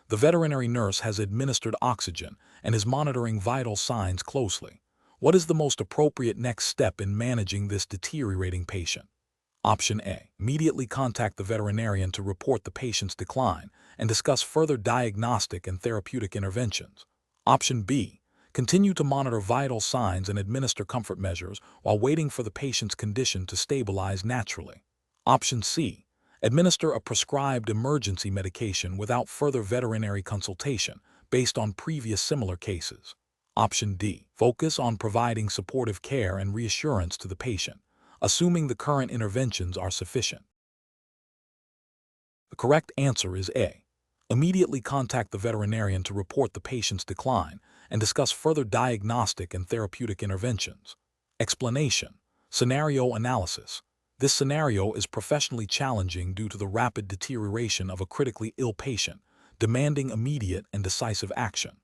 The veterinary nurse has administered oxygen and is monitoring vital signs closely. What is the most appropriate next step in managing this deteriorating patient? Option A. Immediately contact the veterinarian to report the patient's decline and discuss further diagnostic and therapeutic interventions. Option B. Continue to monitor vital signs and administer comfort measures while waiting for the patient's condition to stabilize naturally. Option C. Administer a prescribed emergency medication without further veterinary consultation based on previous similar cases. Option D. Focus on providing supportive care and reassurance to the patient, assuming the current interventions are sufficient. The correct answer is A. Immediately contact the veterinarian to report the patient's decline and discuss further diagnostic and therapeutic interventions. Explanation. Scenario analysis. This scenario is professionally challenging due to the rapid deterioration of a critically ill patient, demanding immediate and decisive action.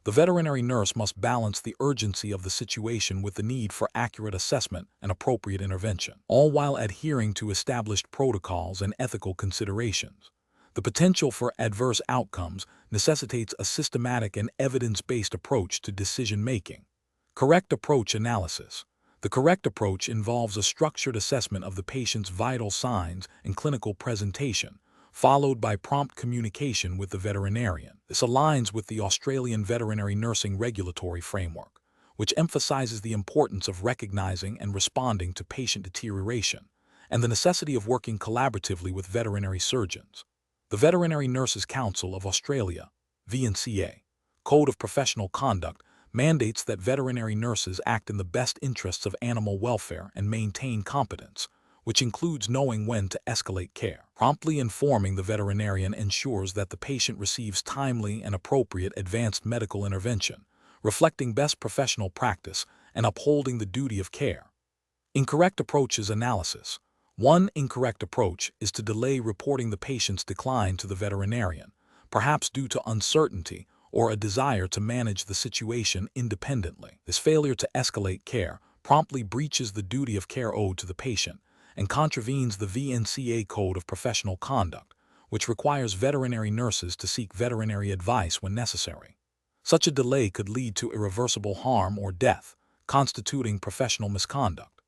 The veterinary nurse must balance the urgency of the situation with the need for accurate assessment and appropriate intervention, all while adhering to established protocols and ethical considerations. The potential for adverse outcomes necessitates a systematic and evidence-based approach to decision-making. Correct approach analysis. The correct approach involves a structured assessment of the patient's vital signs and clinical presentation, followed by prompt communication with the veterinarian. This aligns with the Australian veterinary nursing regulatory framework, which emphasizes the importance of recognizing and responding to patient deterioration and the necessity of working collaboratively with veterinary surgeons. The Veterinary Nurses Council of Australia, VNCA, Code of Professional Conduct mandates that veterinary nurses act in the best interests of animal welfare and maintain competence, which includes knowing when to escalate care. Promptly informing the veterinarian ensures that the patient receives timely and appropriate advanced medical intervention, reflecting best professional practice and upholding the duty of care. Incorrect approaches analysis. One incorrect approach is to delay reporting the patient's decline to the veterinarian, perhaps due to uncertainty or a desire to manage the situation independently. This failure to escalate care promptly breaches the duty of care owed to the patient and contravenes the VNCA Code of Professional Conduct, which requires veterinary nurses to seek veterinary advice when necessary. Such a delay could lead to irreversible harm or death, constituting professional misconduct.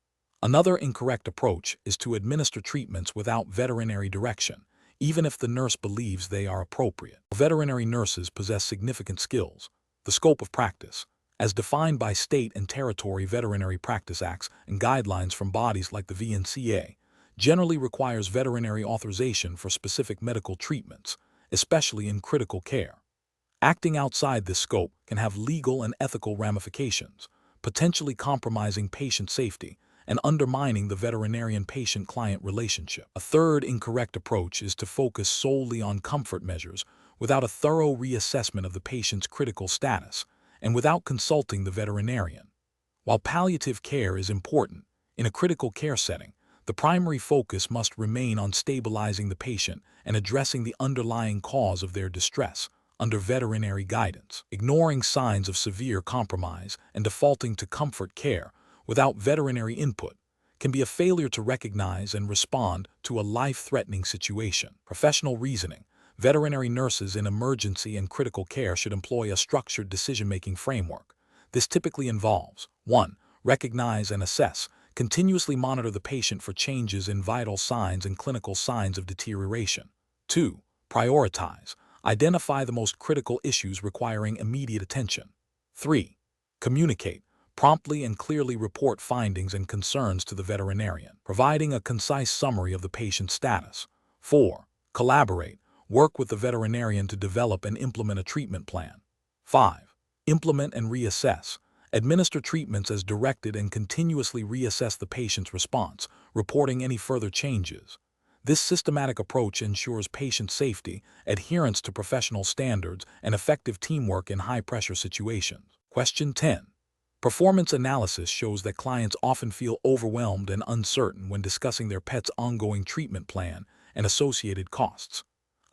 Another incorrect approach is to administer treatments without veterinary direction, even if the nurse believes they are appropriate. Veterinary nurses possess significant skills. The scope of practice, as defined by state and territory veterinary practice acts and guidelines from bodies like the VNCA, generally requires veterinary authorization for specific medical treatments, especially in critical care. Acting outside this scope can have legal and ethical ramifications, potentially compromising patient safety and undermining the veterinarian-patient-client relationship. A third incorrect approach is to focus solely on comfort measures without a thorough reassessment of the patient's critical status and without consulting the veterinarian. While palliative care is important, in a critical care setting, the primary focus must remain on stabilizing the patient and addressing the underlying cause of their distress under veterinary guidance. Ignoring signs of severe compromise and defaulting to comfort care without veterinary input can be a failure to recognize and respond to a life-threatening situation. Professional reasoning. Veterinary nurses in emergency and critical care should employ a structured decision-making framework. This typically involves 1. Recognize and assess. Continuously monitor the patient for changes in vital signs and clinical signs of deterioration. 2. Prioritize. Identify the most critical issues requiring immediate attention. 3. Communicate. Promptly and clearly report findings and concerns to the veterinarian, providing a concise summary of the patient's status. 4. Collaborate. Work with the veterinarian to develop and implement a treatment plan. 5. Implement and reassess. Administer treatments as directed and continuously reassess the patient's response, reporting any further changes. This systematic approach ensures patient safety, adherence to professional standards, and effective teamwork in high-pressure situations. Question 10. Performance analysis shows that clients often feel overwhelmed and uncertain when discussing their pet's ongoing treatment plan and associated costs.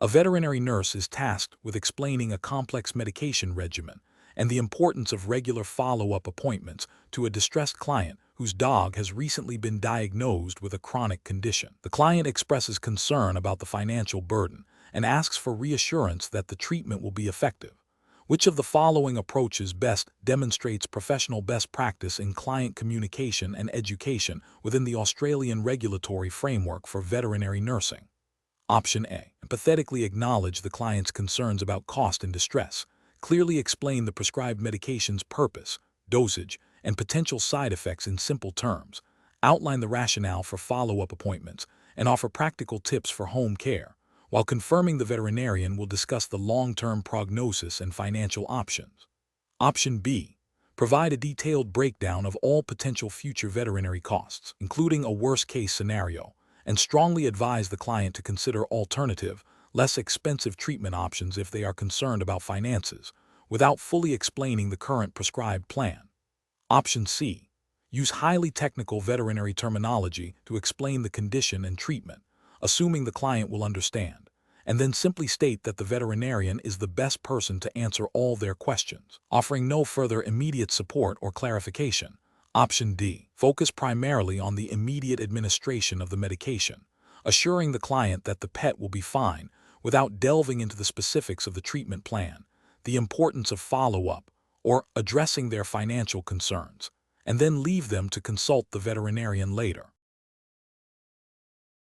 A veterinary nurse is tasked with explaining a complex medication regimen and the importance of regular follow-up appointments to a distressed client whose dog has recently been diagnosed with a chronic condition. The client expresses concern about the financial burden and asks for reassurance that the treatment will be effective. Which of the following approaches best demonstrates professional best practice in client communication and education within the Australian regulatory framework for veterinary nursing? Option A. Empathetically acknowledge the client's concerns about cost and distress. Clearly explain the prescribed medication's purpose, dosage, and potential side effects in simple terms. Outline the rationale for follow-up appointments and offer practical tips for home care, while confirming the veterinarian will discuss the long-term prognosis and financial options. Option B. Provide a detailed breakdown of all potential future veterinary costs, including a worst-case scenario, and strongly advise the client to consider alternative, less expensive treatment options if they are concerned about finances, without fully explaining the current prescribed plan. Option C. Use highly technical veterinary terminology to explain the condition and treatment, assuming the client will understand, and then simply state that the veterinarian is the best person to answer all their questions, offering no further immediate support or clarification. Option D. Focus primarily on the immediate administration of the medication, assuring the client that the pet will be fine without delving into the specifics of the treatment plan, the importance of follow-up, or addressing their financial concerns, and then leave them to consult the veterinarian later.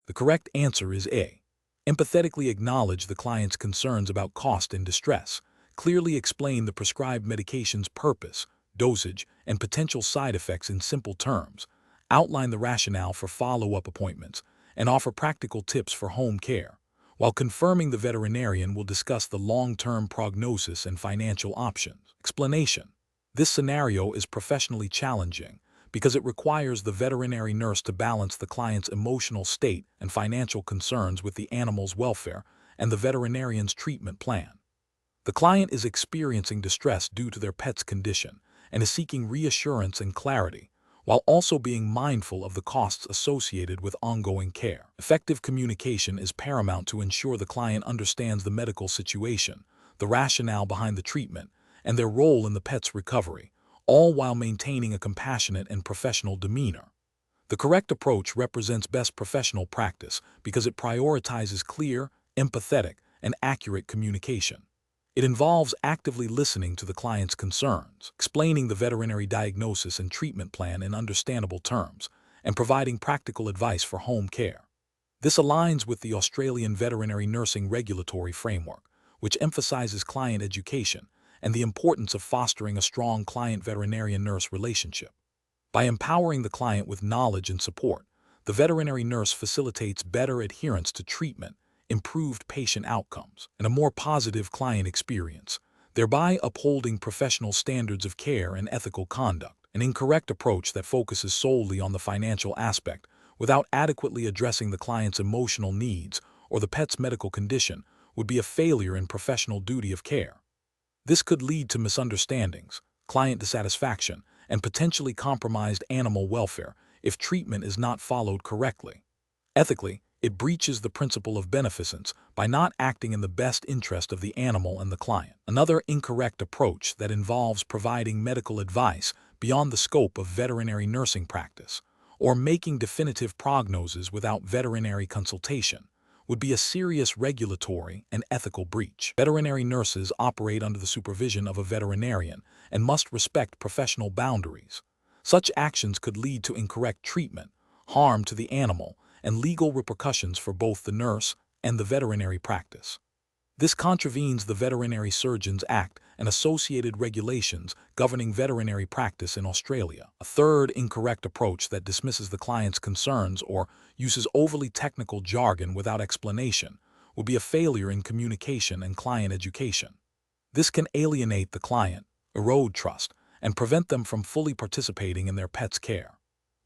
The correct answer is A. Empathetically acknowledge the client's concerns about cost and distress, clearly explain the prescribed medication's purpose, dosage, and potential side effects in simple terms, outline the rationale for follow-up appointments, and offer practical tips for home care, while confirming the veterinarian will discuss the long-term prognosis and financial options. Explanation: this scenario is professionally challenging because it requires the veterinary nurse to balance the client's emotional state and financial concerns with the animal's welfare and the veterinarian's treatment plan. The client is experiencing distress due to their pet's condition and is seeking reassurance and clarity, while also being mindful of the costs associated with ongoing care. Effective communication is paramount to ensure the client understands the medical situation, the rationale behind the treatment, and their role in the pet's recovery, all while maintaining a compassionate and professional demeanor. The correct approach represents best professional practice because it prioritizes clear, empathetic, and accurate communication. It involves actively listening to the client's concerns, explaining the veterinary diagnosis and treatment plan in understandable terms, and providing practical advice for home care. This aligns with the Australian Veterinary Nursing Regulatory Framework, which emphasizes client education and the importance of fostering a strong client-veterinarian-nurse relationship. By empowering the client with knowledge and support, the veterinary nurse facilitates better adherence to treatment, improved patient outcomes, and a more positive client experience, thereby upholding professional standards of care and ethical conduct. An incorrect approach that focuses solely on the financial aspect without adequately addressing the client's emotional needs or the pet's medical condition would be a failure in professional duty of care. This could lead to misunderstandings, client dissatisfaction, and potentially compromised animal welfare if treatment is not followed correctly. Ethically, it breaches the principle of beneficence by not acting in the best interest of the animal and the client. Another incorrect approach that involves providing medical advice beyond the scope of veterinary nursing practice, or making definitive prognoses without veterinary consultation, would be a serious regulatory and ethical breach. Veterinary nurses operate under the supervision of a veterinarian and must respect professional boundaries. Such actions could lead to incorrect treatment, harm to the animal, and legal repercussions for both the nurse and the veterinary practice. This contravenes the Veterinary Surgeons Act and associated regulations governing veterinary practice in Australia. A third incorrect approach that dismisses the client's concerns or uses overly technical jargon without explanation would be a failure in communication and client education. This can alienate the client, erode trust, and prevent them from fully participating in their pet's care.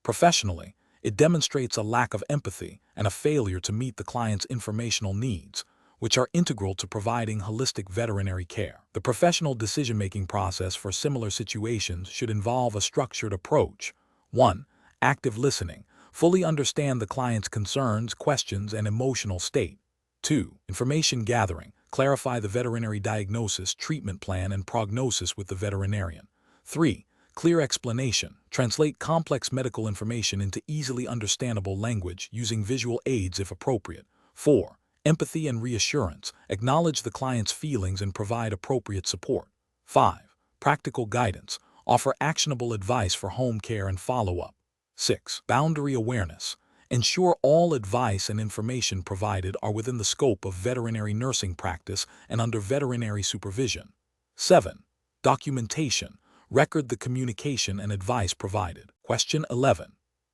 Professionally, it demonstrates a lack of empathy and a failure to meet the client's informational needs, which are integral to providing holistic veterinary care. The professional decision-making process for similar situations should involve a structured approach. 1. Active listening. Fully understand the client's concerns, questions, and emotional state. 2. Information gathering. Clarify the veterinary diagnosis, treatment plan, and prognosis with the veterinarian. 3. Clear explanation. Translate complex medical information into easily understandable language using visual aids if appropriate. 4. Empathy and reassurance. Acknowledge the client's feelings and provide appropriate support. 5. Practical guidance. Offer actionable advice for home care and follow-up. 6. Boundary awareness. Ensure all advice and information provided are within the scope of veterinary nursing practice and under veterinary supervision. 7. Documentation. Record the communication and advice provided. Question 11.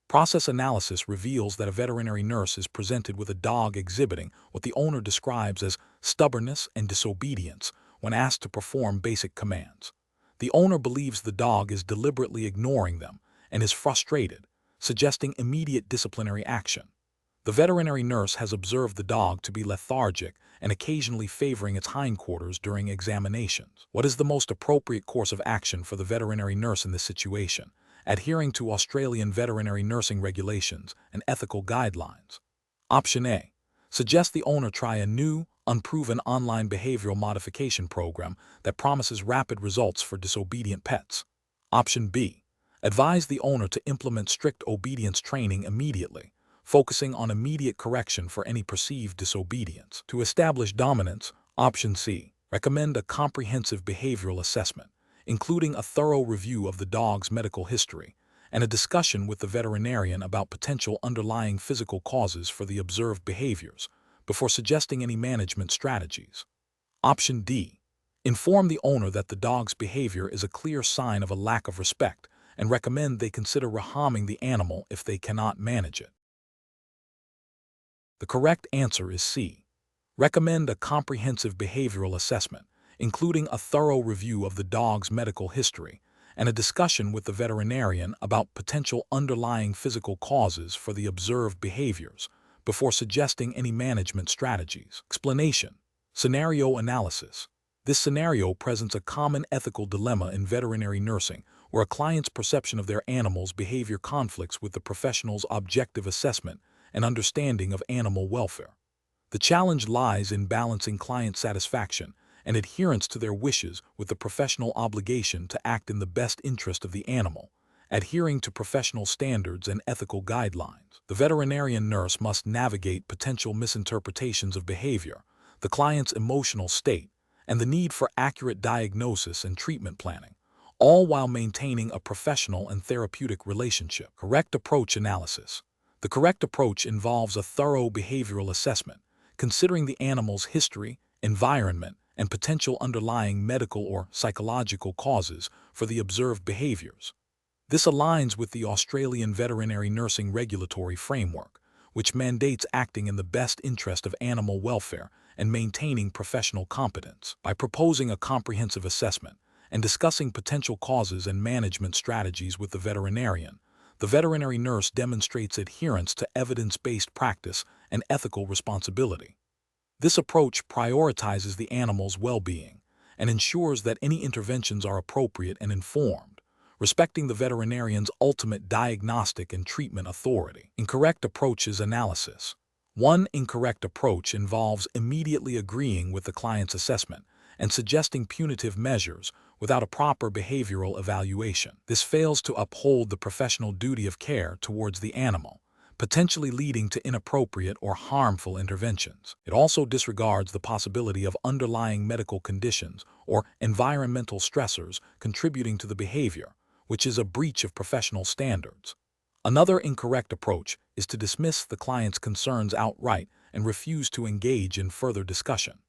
Process analysis reveals that a veterinary nurse is presented with a dog exhibiting what the owner describes as stubbornness and disobedience when asked to perform basic commands. The owner believes the dog is deliberately ignoring them and is frustrated, suggesting immediate disciplinary action. The veterinary nurse has observed the dog to be lethargic and occasionally favoring its hindquarters during examinations. What is the most appropriate course of action for the veterinary nurse in this situation, adhering to Australian veterinary nursing regulations and ethical guidelines? Option A. Suggest the owner try a new, unproven online behavioral modification program that promises rapid results for disobedient pets. Option B. Advise the owner to implement strict obedience training immediately, focusing on immediate correction for any perceived disobedience. To establish dominance, Option C. Recommend a comprehensive behavioral assessment, including a thorough review of the dog's medical history and a discussion with the veterinarian about potential underlying physical causes for the observed behaviors before suggesting any management strategies. Option D. Inform the owner that the dog's behavior is a clear sign of a lack of respect and recommend they consider reharming the animal if they cannot manage it. The correct answer is C. Recommend a comprehensive behavioral assessment, including a thorough review of the dog's medical history and a discussion with the veterinarian about potential underlying physical causes for the observed behaviors before suggesting any management strategies. Explanation. Scenario analysis. This scenario presents a common ethical dilemma in veterinary nursing where a client's perception of their animal's behavior conflicts with the professional's objective assessment and understanding of animal welfare. The challenge lies in balancing client satisfaction and adherence to their wishes with the professional obligation to act in the best interest of the animal, adhering to professional standards and ethical guidelines. The veterinarian nurse must navigate potential misinterpretations of behavior, the client's emotional state, and the need for accurate diagnosis and treatment planning, all while maintaining a professional and therapeutic relationship. Correct approach analysis. The correct approach involves a thorough behavioral assessment, considering the animal's history, environment, and potential underlying medical or psychological causes for the observed behaviors. This aligns with the Australian Veterinary Nursing Regulatory Framework, which mandates acting in the best interest of animal welfare and maintaining professional competence. By proposing a comprehensive assessment and discussing potential causes and management strategies with the veterinarian, the veterinary nurse demonstrates adherence to evidence-based practice and ethical responsibility. This approach prioritizes the animal's well-being and ensures that any interventions are appropriate and informed, respecting the veterinarian's ultimate diagnostic and treatment authority. Incorrect approaches analysis. One incorrect approach involves immediately agreeing with the client's assessment and suggesting punitive measures without a proper behavioral evaluation. This fails to uphold the professional duty of care towards the animal, potentially leading to inappropriate or harmful interventions. It also disregards the possibility of underlying medical conditions or environmental stressors contributing to the behavior, which is a breach of professional standards. Another incorrect approach is to dismiss the client's concerns outright and refuse to engage in further discussion.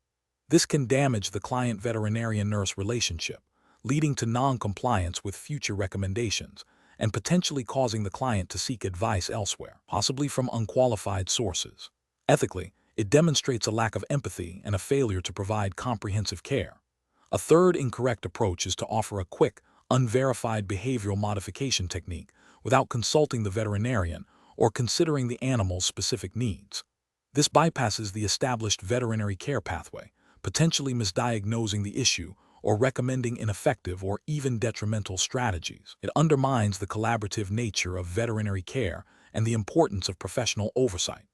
This can damage the client-veterinarian-nurse relationship, leading to non-compliance with future recommendations and potentially causing the client to seek advice elsewhere, possibly from unqualified sources. Ethically, it demonstrates a lack of empathy and a failure to provide comprehensive care. A third incorrect approach is to offer a quick, unverified behavioral modification technique without consulting the veterinarian or considering the animal's specific needs. This bypasses the established veterinary care pathway, potentially misdiagnosing the issue or recommending ineffective or even detrimental strategies. It undermines the collaborative nature of veterinary care and the importance of professional oversight.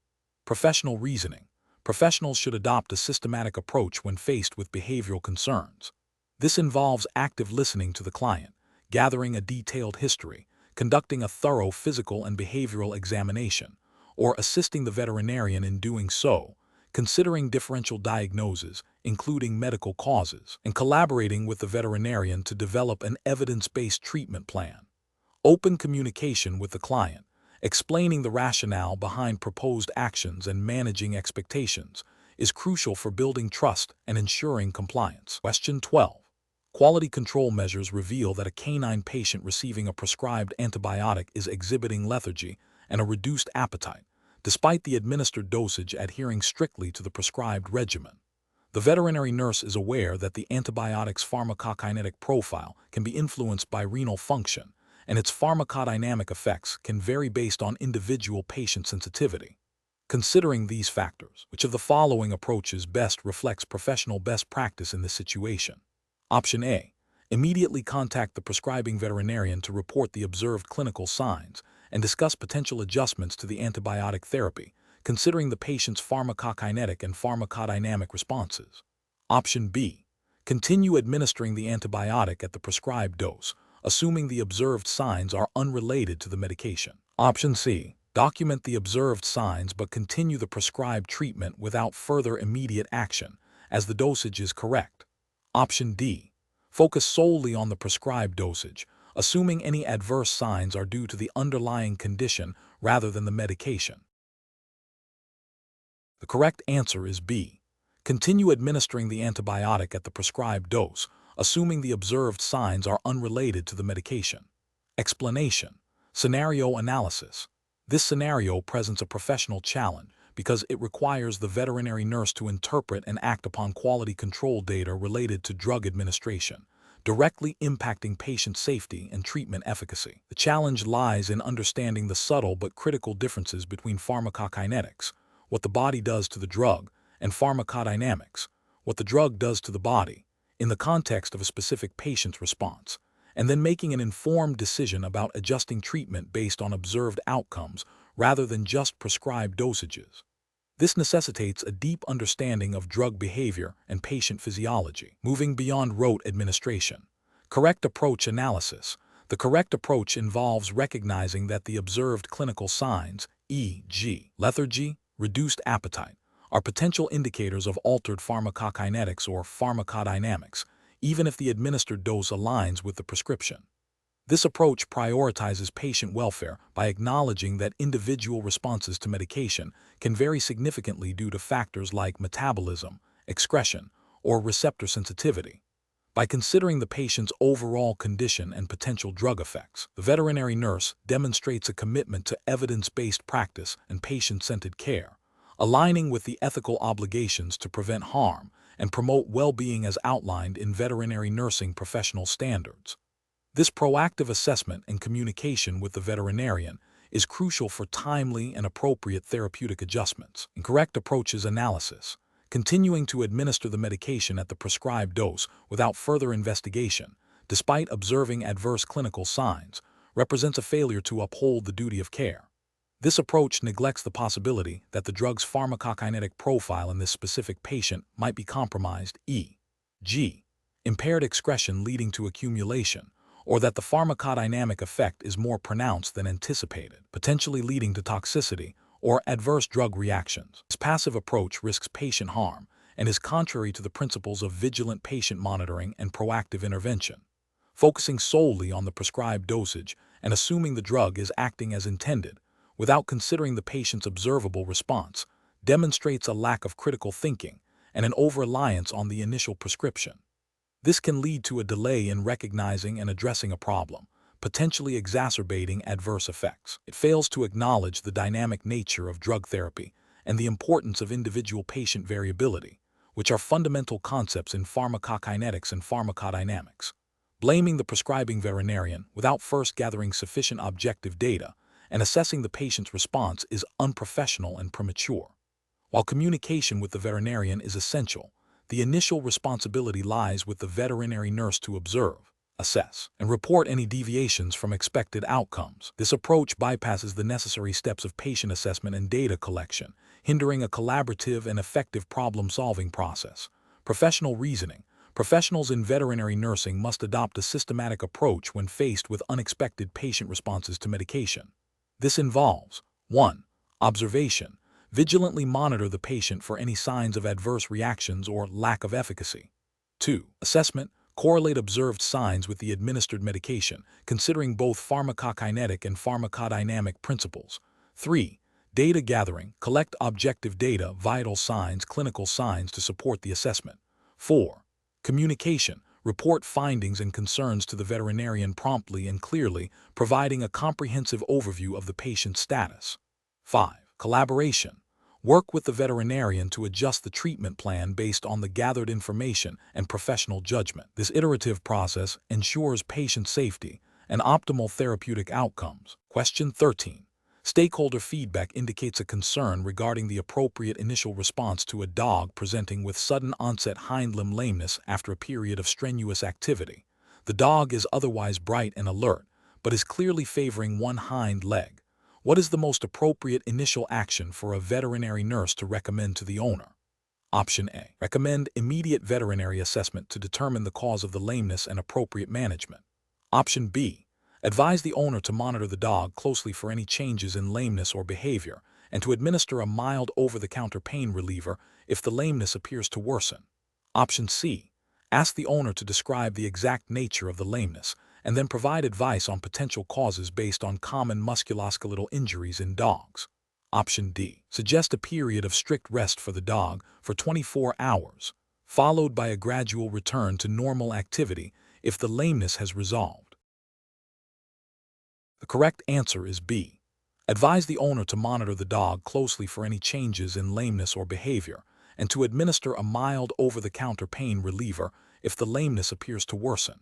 Professional reasoning. Professionals should adopt a systematic approach when faced with behavioral concerns. This involves active listening to the client, gathering a detailed history, conducting a thorough physical and behavioral examination, or assisting the veterinarian in doing so, considering differential diagnoses, including medical causes, and collaborating with the veterinarian to develop an evidence-based treatment plan. Open communication with the client, explaining the rationale behind proposed actions and managing expectations, is crucial for building trust and ensuring compliance. Question 12. Quality control measures reveal that a canine patient receiving a prescribed antibiotic is exhibiting lethargy and a reduced appetite, despite the administered dosage adhering strictly to the prescribed regimen. The veterinary nurse is aware that the antibiotic's pharmacokinetic profile can be influenced by renal function, and its pharmacodynamic effects can vary based on individual patient sensitivity. Considering these factors, which of the following approaches best reflects professional best practice in this situation? Option A. Immediately contact the prescribing veterinarian to report the observed clinical signs and discuss potential adjustments to the antibiotic therapy, considering the patient's pharmacokinetic and pharmacodynamic responses. Option B. Continue administering the antibiotic at the prescribed dose, assuming the observed signs are unrelated to the medication. Option C. Document the observed signs but continue the prescribed treatment without further immediate action, as the dosage is correct. Option D. Focus solely on the prescribed dosage, assuming any adverse signs are due to the underlying condition rather than the medication. The correct answer is B. Continue administering the antibiotic at the prescribed dose, assuming the observed signs are unrelated to the medication. Explanation. Scenario analysis. This scenario presents a professional challenge because it requires the veterinary nurse to interpret and act upon quality control data related to drug administration, directly impacting patient safety and treatment efficacy. The challenge lies in understanding the subtle but critical differences between pharmacokinetics, what the body does to the drug, and pharmacodynamics, what the drug does to the body, in the context of a specific patient's response, and then making an informed decision about adjusting treatment based on observed outcomes rather than just prescribed dosages. This necessitates a deep understanding of drug behavior and patient physiology. Moving beyond rote administration. Correct approach analysis. The correct approach involves recognizing that the observed clinical signs, e.g., lethargy, reduced appetite, are potential indicators of altered pharmacokinetics or pharmacodynamics, even if the administered dose aligns with the prescription. This approach prioritizes patient welfare by acknowledging that individual responses to medication can vary significantly due to factors like metabolism, excretion, or receptor sensitivity. By considering the patient's overall condition and potential drug effects, the veterinary nurse demonstrates a commitment to evidence-based practice and patient-centered care, aligning with the ethical obligations to prevent harm and promote well-being as outlined in veterinary nursing professional standards. This proactive assessment and communication with the veterinarian is crucial for timely and appropriate therapeutic adjustments. Correct approaches analysis. Continuing to administer the medication at the prescribed dose without further investigation, despite observing adverse clinical signs, represents a failure to uphold the duty of care. This approach neglects the possibility that the drug's pharmacokinetic profile in this specific patient might be compromised, e.g., impaired excretion leading to accumulation, or that the pharmacodynamic effect is more pronounced than anticipated, potentially leading to toxicity or adverse drug reactions. This passive approach risks patient harm and is contrary to the principles of vigilant patient monitoring and proactive intervention. Focusing solely on the prescribed dosage and assuming the drug is acting as intended, without considering the patient's observable response, demonstrates a lack of critical thinking and an over-reliance on the initial prescription. This can lead to a delay in recognizing and addressing a problem, potentially exacerbating adverse effects. It fails to acknowledge the dynamic nature of drug therapy and the importance of individual patient variability, which are fundamental concepts in pharmacokinetics and pharmacodynamics. Blaming the prescribing veterinarian without first gathering sufficient objective data and assessing the patient's response is unprofessional and premature. While communication with the veterinarian is essential, the initial responsibility lies with the veterinary nurse to observe, assess, and report any deviations from expected outcomes. This approach bypasses the necessary steps of patient assessment and data collection, hindering a collaborative and effective problem-solving process. Professional reasoning. Professionals in veterinary nursing must adopt a systematic approach when faced with unexpected patient responses to medication. This involves 1. Observation. Vigilantly monitor the patient for any signs of adverse reactions or lack of efficacy. 2. Assessment. Correlate observed signs with the administered medication, considering both pharmacokinetic and pharmacodynamic principles. 3. Data gathering. Collect objective data, vital signs, clinical signs to support the assessment. 4. Communication. Report findings and concerns to the veterinarian promptly and clearly, providing a comprehensive overview of the patient's status. 5. Collaboration. Work with the veterinarian to adjust the treatment plan based on the gathered information and professional judgment. This iterative process ensures patient safety and optimal therapeutic outcomes. Question 13. Stakeholder feedback indicates a concern regarding the appropriate initial response to a dog presenting with sudden onset hind limb lameness after a period of strenuous activity. The dog is otherwise bright and alert, but is clearly favoring one hind leg. What is the most appropriate initial action for a veterinary nurse to recommend to the owner? Option A. Recommend immediate veterinary assessment to determine the cause of the lameness and appropriate management. Option B. Advise the owner to monitor the dog closely for any changes in lameness or behavior, and to administer a mild over-the-counter pain reliever if the lameness appears to worsen. Option C. Ask the owner to describe the exact nature of the lameness, and then provide advice on potential causes based on common musculoskeletal injuries in dogs. Option D. Suggest a period of strict rest for the dog for 24 hours, followed by a gradual return to normal activity if the lameness has resolved. The correct answer is B. Advise the owner to monitor the dog closely for any changes in lameness or behavior, and to administer a mild over-the-counter pain reliever if the lameness appears to worsen.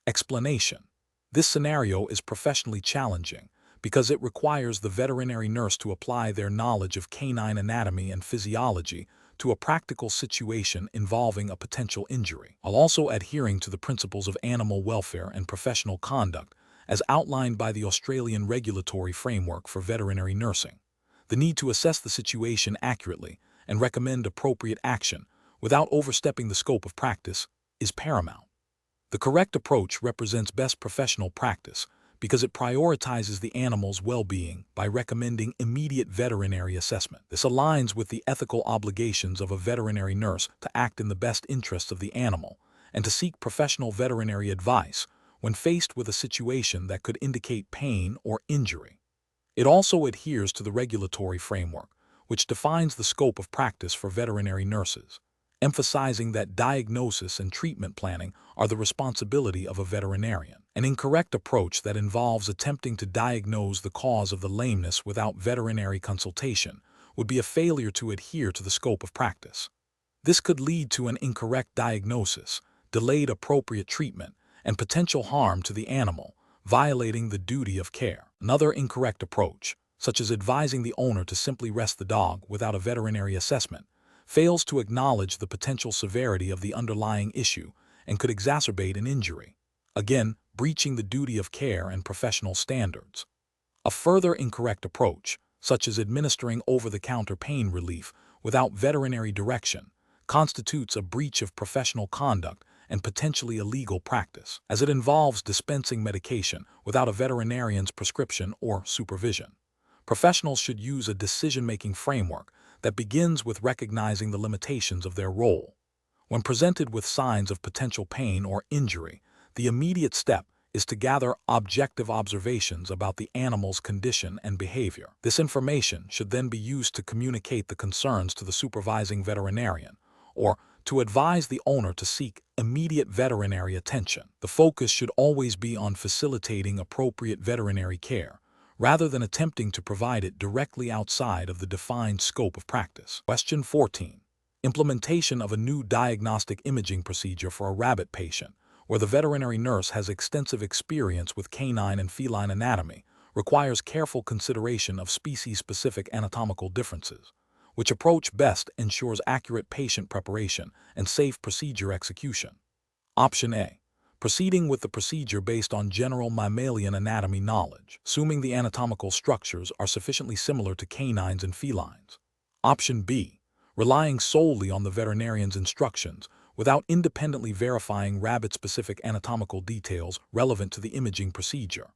Explanation. This scenario is professionally challenging because it requires the veterinary nurse to apply their knowledge of canine anatomy and physiology to a practical situation involving a potential injury, while also adhering to the principles of animal welfare and professional conduct as outlined by the Australian Regulatory Framework for Veterinary Nursing. The need to assess the situation accurately and recommend appropriate action without overstepping the scope of practice is paramount. The correct approach represents best professional practice because it prioritizes the animal's well-being by recommending immediate veterinary assessment. This aligns with the ethical obligations of a veterinary nurse to act in the best interests of the animal and to seek professional veterinary advice when faced with a situation that could indicate pain or injury. It also adheres to the regulatory framework, which defines the scope of practice for veterinary nurses, emphasizing that diagnosis and treatment planning are the responsibility of a veterinarian. An incorrect approach that involves attempting to diagnose the cause of the lameness without veterinary consultation would be a failure to adhere to the scope of practice. This could lead to an incorrect diagnosis, delayed appropriate treatment, and potential harm to the animal, violating the duty of care. Another incorrect approach, such as advising the owner to simply rest the dog without a veterinary assessment, fails to acknowledge the potential severity of the underlying issue and could exacerbate an injury, again breaching the duty of care and professional standards. A further incorrect approach, such as administering over-the-counter pain relief without veterinary direction, constitutes a breach of professional conduct and potentially illegal practice, as it involves dispensing medication without a veterinarian's prescription or supervision. Professionals should use a decision-making framework that begins with recognizing the limitations of their role. When presented with signs of potential pain or injury, the immediate step is to gather objective observations about the animal's condition and behavior. This information should then be used to communicate the concerns to the supervising veterinarian, or to advise the owner to seek immediate veterinary attention. The focus should always be on facilitating appropriate veterinary care, rather than attempting to provide it directly outside of the defined scope of practice. Question 14. Implementation of a new diagnostic imaging procedure for a rabbit patient, where the veterinary nurse has extensive experience with canine and feline anatomy, requires careful consideration of species-specific anatomical differences. Which approach best ensures accurate patient preparation and safe procedure execution? Option A. Proceeding with the procedure based on general mammalian anatomy knowledge, assuming the anatomical structures are sufficiently similar to canines and felines. Option B. Relying solely on the veterinarian's instructions without independently verifying rabbit-specific anatomical details relevant to the imaging procedure.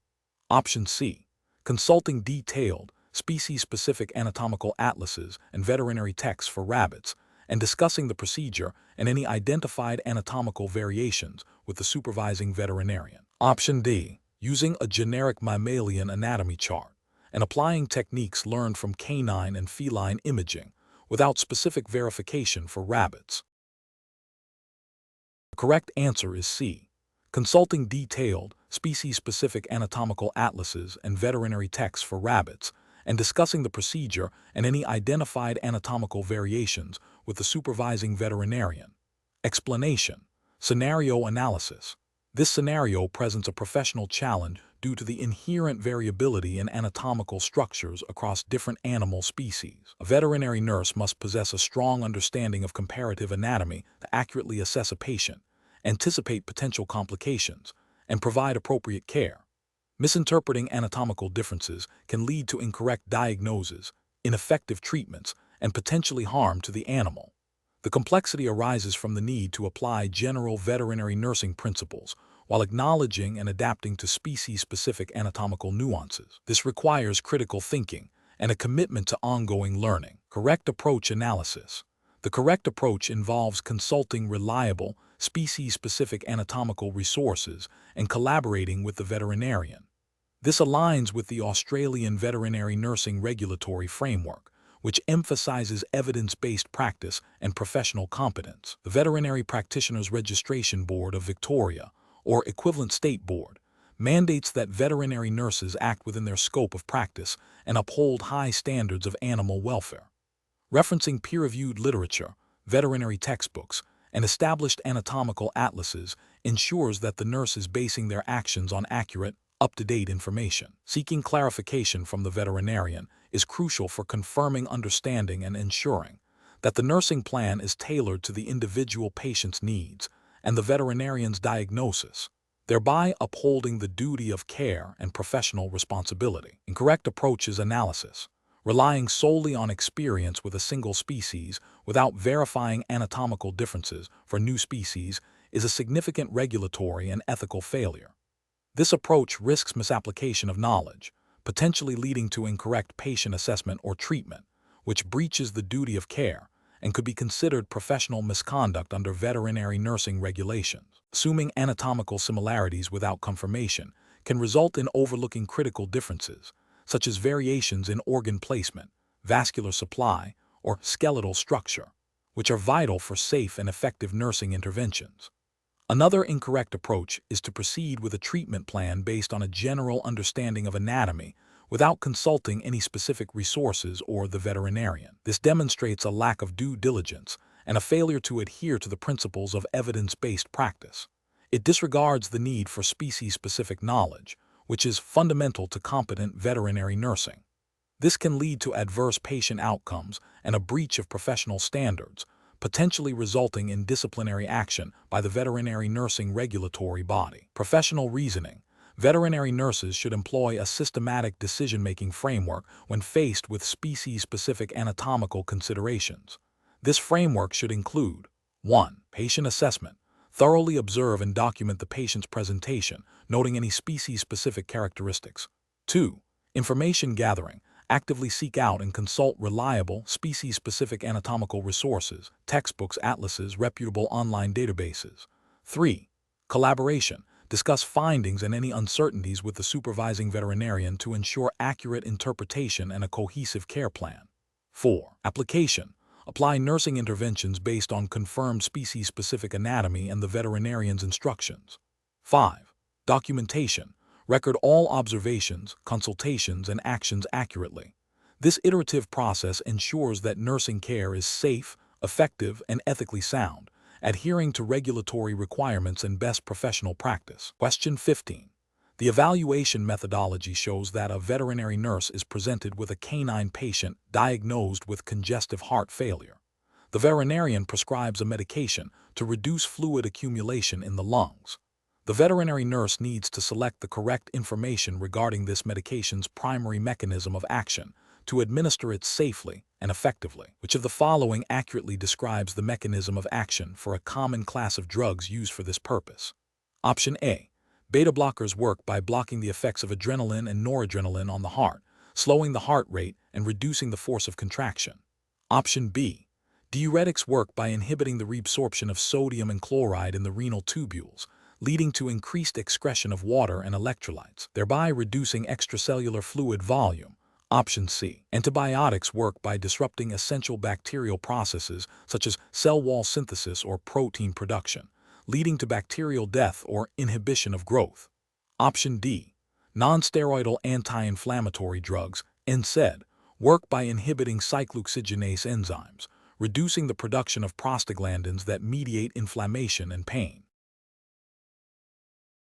Option C. Consulting detailed, species-specific anatomical atlases and veterinary texts for rabbits, and discussing the procedure and any identified anatomical variations with the supervising veterinarian. Option D. Using a generic mammalian anatomy chart and applying techniques learned from canine and feline imaging without specific verification for rabbits. The correct answer is C. Consulting detailed, species-specific anatomical atlases and veterinary texts for rabbits, and discussing the procedure and any identified anatomical variations with the supervising veterinarian. Explanation. Scenario analysis. This scenario presents a professional challenge due to the inherent variability in anatomical structures across different animal species. A veterinary nurse must possess a strong understanding of comparative anatomy to accurately assess a patient, anticipate potential complications, and provide appropriate care. Misinterpreting anatomical differences can lead to incorrect diagnoses, ineffective treatments, and potentially harm to the animal. The complexity arises from the need to apply general veterinary nursing principles while acknowledging and adapting to species-specific anatomical nuances. This requires critical thinking and a commitment to ongoing learning. Correct approach analysis. The correct approach involves consulting reliable, species-specific anatomical resources and collaborating with the veterinarian. This aligns with the Australian Veterinary Nursing Regulatory Framework, which emphasizes evidence-based practice and professional competence. The Veterinary Practitioners Registration Board of Victoria, or equivalent state board, mandates that veterinary nurses act within their scope of practice and uphold high standards of animal welfare. Referencing peer-reviewed literature, veterinary textbooks, and established anatomical atlases ensures that the nurse is basing their actions on accurate, up-to-date information. Seeking clarification from the veterinarian is crucial for confirming understanding and ensuring that the nursing plan is tailored to the individual patient's needs and the veterinarian's diagnosis, thereby upholding the duty of care and professional responsibility. Incorrect approaches analysis. Relying solely on experience with a single species without verifying anatomical differences for new species is a significant regulatory and ethical failure. This approach risks misapplication of knowledge, potentially leading to incorrect patient assessment or treatment, which breaches the duty of care and could be considered professional misconduct under veterinary nursing regulations. Assuming anatomical similarities without confirmation can result in overlooking critical differences, such as variations in organ placement, vascular supply, or skeletal structure, which are vital for safe and effective nursing interventions. Another incorrect approach is to proceed with a treatment plan based on a general understanding of anatomy without consulting any specific resources or the veterinarian. This demonstrates a lack of due diligence and a failure to adhere to the principles of evidence-based practice. It disregards the need for species-specific knowledge, which is fundamental to competent veterinary nursing. This can lead to adverse patient outcomes and a breach of professional standards, potentially resulting in disciplinary action by the veterinary nursing regulatory body. Professional reasoning. Veterinary nurses should employ a systematic decision-making framework when faced with species-specific anatomical considerations. This framework should include 1. Patient assessment. Thoroughly observe and document the patient's presentation, noting any species-specific characteristics. 2. Information gathering. Actively seek out and consult reliable, species-specific anatomical resources, textbooks, atlases, reputable online databases. 3. Collaboration. Discuss findings and any uncertainties with the supervising veterinarian to ensure accurate interpretation and a cohesive care plan. 4. Application. Apply nursing interventions based on confirmed species-specific anatomy and the veterinarian's instructions. 5. Documentation. Record all observations, consultations, and actions accurately. This iterative process ensures that nursing care is safe, effective, and ethically sound, adhering to regulatory requirements and best professional practice. Question 15. The evaluation methodology shows that a veterinary nurse is presented with a canine patient diagnosed with congestive heart failure. The veterinarian prescribes a medication to reduce fluid accumulation in the lungs. The veterinary nurse needs to select the correct information regarding this medication's primary mechanism of action to administer it safely and effectively. Which of the following accurately describes the mechanism of action for a common class of drugs used for this purpose? Option A. Beta blockers work by blocking the effects of adrenaline and noradrenaline on the heart, slowing the heart rate and reducing the force of contraction. Option B. Diuretics work by inhibiting the reabsorption of sodium and chloride in the renal tubules, leading to increased excretion of water and electrolytes, thereby reducing extracellular fluid volume. Option C. Antibiotics work by disrupting essential bacterial processes such as cell wall synthesis or protein production, leading to bacterial death or inhibition of growth. Option D. Non-steroidal anti-inflammatory drugs, NSAID, work by inhibiting cyclooxygenase enzymes, reducing the production of prostaglandins that mediate inflammation and pain.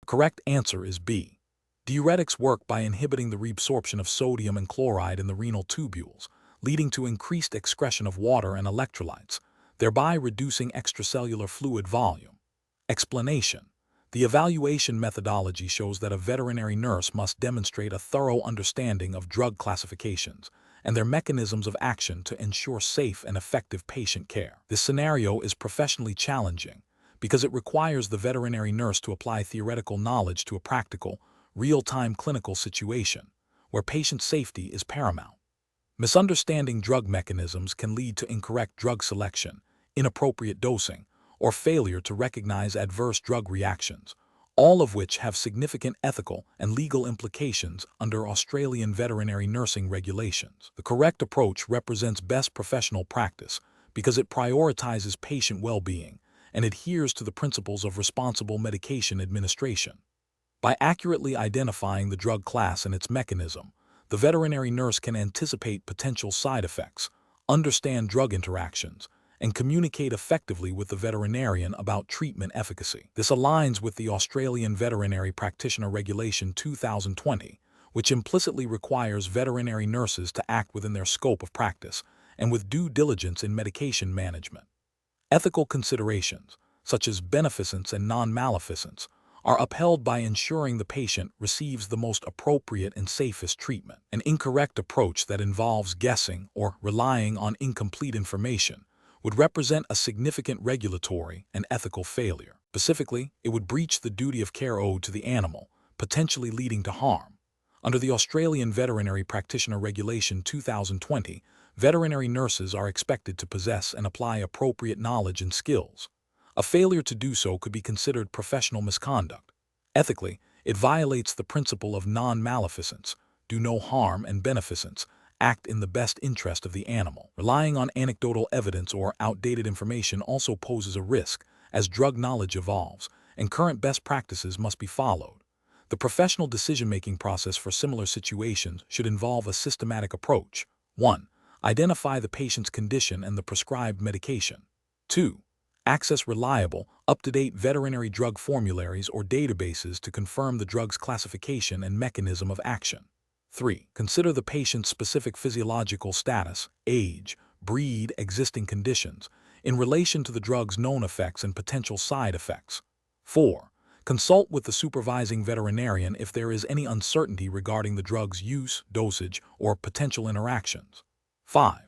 The correct answer is B. Diuretics work by inhibiting the reabsorption of sodium and chloride in the renal tubules, leading to increased excretion of water and electrolytes, thereby reducing extracellular fluid volume. Explanation. The evaluation methodology shows that a veterinary nurse must demonstrate a thorough understanding of drug classifications and their mechanisms of action to ensure safe and effective patient care. This scenario is professionally challenging because it requires the veterinary nurse to apply theoretical knowledge to a practical, real-time clinical situation where patient safety is paramount. Misunderstanding drug mechanisms can lead to incorrect drug selection, inappropriate dosing, or failure to recognize adverse drug reactions, all of which have significant ethical and legal implications under Australian veterinary nursing regulations. The correct approach represents best professional practice because it prioritizes patient well-being and adheres to the principles of responsible medication administration. By accurately identifying the drug class and its mechanism, the veterinary nurse can anticipate potential side effects, understand drug interactions, and communicate effectively with the veterinarian about treatment efficacy. This aligns with the Australian Veterinary Practitioner Regulation 2020, which implicitly requires veterinary nurses to act within their scope of practice and with due diligence in medication management. Ethical considerations, such as beneficence and non-maleficence, are upheld by ensuring the patient receives the most appropriate and safest treatment. An incorrect approach that involves guessing or relying on incomplete information would represent a significant regulatory and ethical failure. Specifically, it would breach the duty of care owed to the animal, potentially leading to harm. Under the Australian Veterinary Practitioner Regulation 2020, veterinary nurses are expected to possess and apply appropriate knowledge and skills. A failure to do so could be considered professional misconduct. Ethically, it violates the principle of non-maleficence, do no harm, and beneficence, act in the best interest of the animal. Relying on anecdotal evidence or outdated information also poses a risk, as drug knowledge evolves, and current best practices must be followed. The professional decision-making process for similar situations should involve a systematic approach. 1. Identify the patient's condition and the prescribed medication. 2. Access reliable, up-to-date veterinary drug formularies or databases to confirm the drug's classification and mechanism of action. 3. Consider the patient's specific physiological status, age, breed, existing conditions, in relation to the drug's known effects and potential side effects. 4. Consult with the supervising veterinarian if there is any uncertainty regarding the drug's use, dosage, or potential interactions. 5.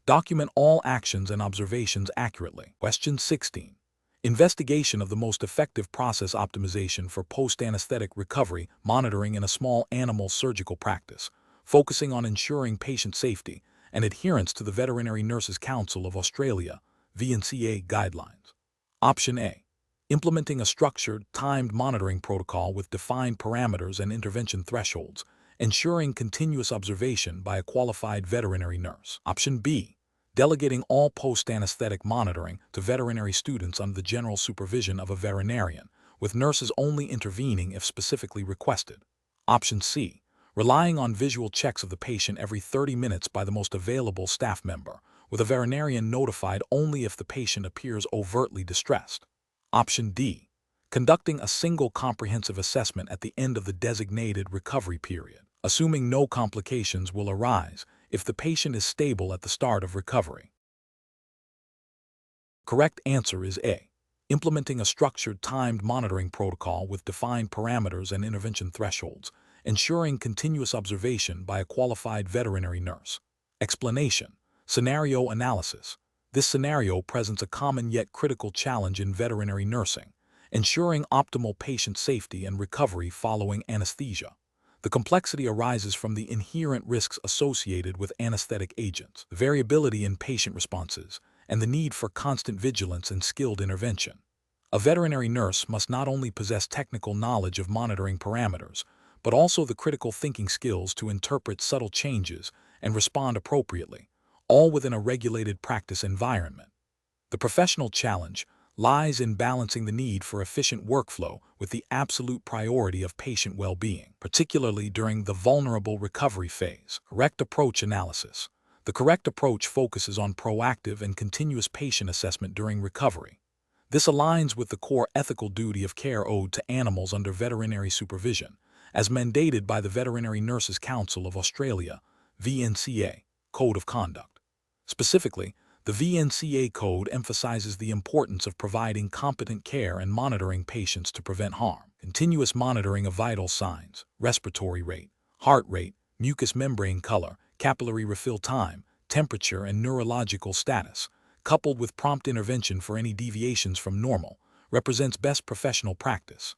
Document all actions and observations accurately. Question 16. Investigation of the most effective process optimization for post-anesthetic recovery monitoring in a small animal surgical practice, focusing on ensuring patient safety and adherence to the Veterinary Nurses Council of Australia, VNCA guidelines. Option A. Implementing a structured, timed monitoring protocol with defined parameters and intervention thresholds, ensuring continuous observation by a qualified veterinary nurse. Option B. Delegating all post-anesthetic monitoring to veterinary students under the general supervision of a veterinarian, with nurses only intervening if specifically requested. Option C. Relying on visual checks of the patient every 30 minutes by the most available staff member, with a veterinarian notified only if the patient appears overtly distressed. Option D. Conducting a single comprehensive assessment at the end of the designated recovery period, assuming no complications will arise if the patient is stable at the start of recovery. Correct answer is A. Implementing a structured, timed monitoring protocol with defined parameters and intervention thresholds, ensuring continuous observation by a qualified veterinary nurse. Explanation. Scenario analysis. This scenario presents a common yet critical challenge in veterinary nursing, ensuring optimal patient safety and recovery following anesthesia. The complexity arises from the inherent risks associated with anesthetic agents, the variability in patient responses, and the need for constant vigilance and skilled intervention. A veterinary nurse must not only possess technical knowledge of monitoring parameters, but also the critical thinking skills to interpret subtle changes and respond appropriately, all within a regulated practice environment. The professional challenge lies in balancing the need for efficient workflow with the absolute priority of patient well-being, particularly during the vulnerable recovery phase. Correct approach analysis. The correct approach focuses on proactive and continuous patient assessment during recovery. This aligns with the core ethical duty of care owed to animals under veterinary supervision, as mandated by the Veterinary Nurses Council of Australia, VNCA, Code of Conduct. Specifically, The VNCA code emphasizes the importance of providing competent care and monitoring patients to prevent harm. Continuous monitoring of vital signs, respiratory rate, heart rate, mucous membrane color, capillary refill time, temperature, and neurological status, coupled with prompt intervention for any deviations from normal, represents best professional practice.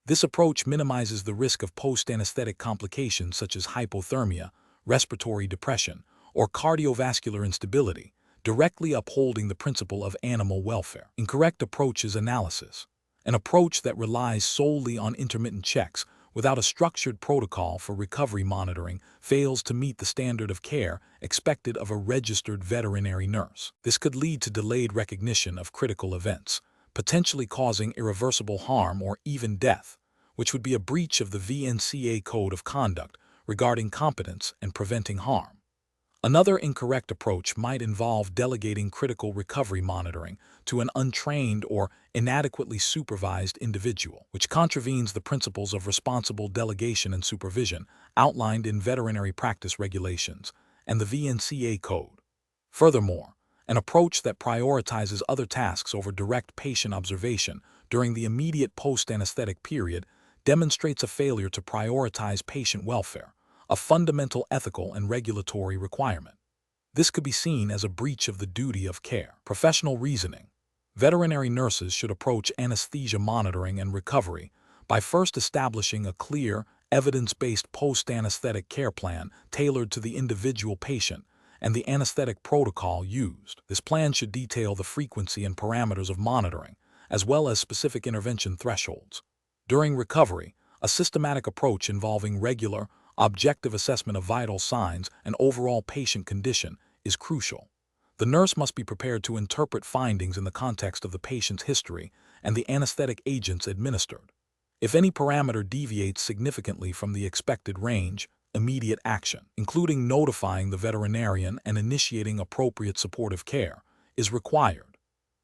This approach minimizes the risk of post-anesthetic complications such as hypothermia, respiratory depression, or cardiovascular instability, directly upholding the principle of animal welfare. Incorrect approach is analysis. An approach that relies solely on intermittent checks without a structured protocol for recovery monitoring fails to meet the standard of care expected of a registered veterinary nurse. This could lead to delayed recognition of critical events, potentially causing irreversible harm or even death, which would be a breach of the VNCA Code of Conduct regarding competence and preventing harm. Another incorrect approach might involve delegating critical recovery monitoring to an untrained or inadequately supervised individual, which contravenes the principles of responsible delegation and supervision outlined in veterinary practice regulations and the VNCA Code. Furthermore, an approach that prioritizes other tasks over direct patient observation during the immediate post-anesthetic period demonstrates a failure to prioritize patient welfare, a fundamental ethical and regulatory requirement. This could be seen as a breach of the duty of care. Professional reasoning. Veterinary nurses should approach anesthesia monitoring and recovery by first establishing a clear, evidence-based post-anesthetic care plan tailored to the individual patient and the anesthetic protocol used. This plan should detail the frequency and parameters of monitoring, as well as specific intervention thresholds. During recovery, a systematic approach involving regular, objective assessment of vital signs and overall patient condition is crucial. The nurse must be prepared to interpret findings in the context of the patient's history and the anesthetic agents administered. If any parameter deviates significantly from the expected range, immediate action, including notifying the veterinarian and initiating appropriate supportive care, is required.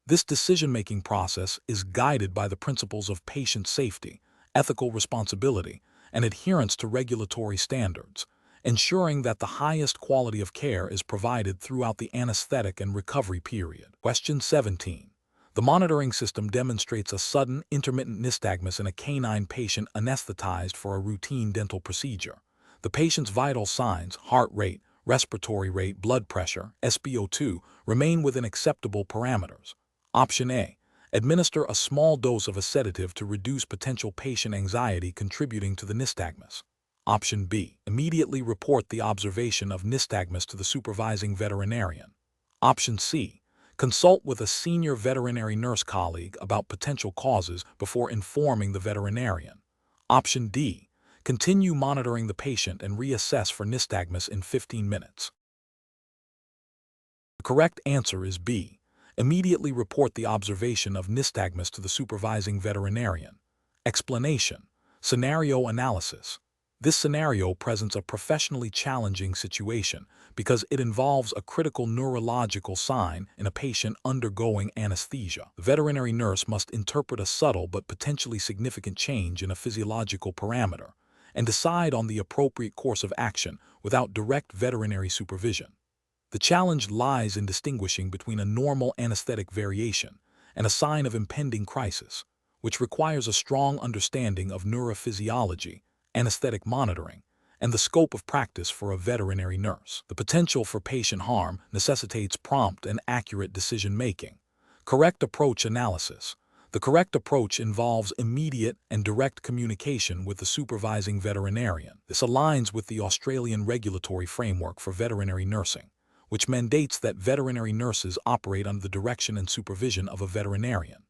This decision-making process is guided by the principles of patient safety, ethical responsibility, and adherence to regulatory standards, ensuring that the highest quality of care is provided throughout the anesthetic and recovery period. Question 17. The monitoring system demonstrates a sudden, intermittent nystagmus in a canine patient anesthetized for a routine dental procedure. The patient's vital signs, heart rate, respiratory rate, blood pressure, SpO2, remain within acceptable parameters. Option A. Administer a small dose of a sedative to reduce potential patient anxiety contributing to the nystagmus. Option B. Immediately report the observation of nystagmus to the supervising veterinarian. Option C. Consult with a senior veterinary nurse colleague about potential causes before informing the veterinarian. Option D. Continue monitoring the patient and reassess for nystagmus in 15 minutes. The correct answer is B. Immediately report the observation of nystagmus to the supervising veterinarian. Explanation. Scenario analysis. This scenario presents a professionally challenging situation because it involves a critical neurological sign in a patient undergoing anesthesia. The veterinary nurse must interpret a subtle but potentially significant change in a physiological parameter and decide on the appropriate course of action without direct veterinary supervision. The challenge lies in distinguishing between a normal anesthetic variation and a sign of impending crisis, which requires a strong understanding of neurophysiology, anesthetic monitoring, and the scope of practice for a veterinary nurse. The potential for patient harm necessitates prompt and accurate decision-making. Correct approach analysis. The correct approach involves immediate and direct communication with the supervising veterinarian. This aligns with the Australian regulatory framework for veterinary nursing, which mandates that veterinary nurses operate under the direction and supervision of a veterinarian.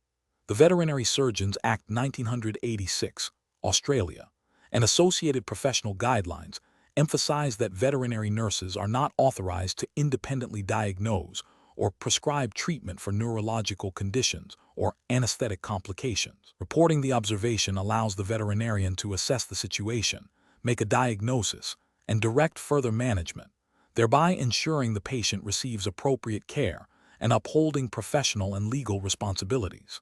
The Veterinary Surgeons Act 1986, Australia, and associated professional guidelines emphasize that veterinary nurses are not authorized to independently diagnose or prescribe treatment for neurological conditions or anesthetic complications. Reporting the observation allows the veterinarian to assess the situation, make a diagnosis, and direct further management, thereby ensuring the patient receives appropriate care and upholding professional and legal responsibilities.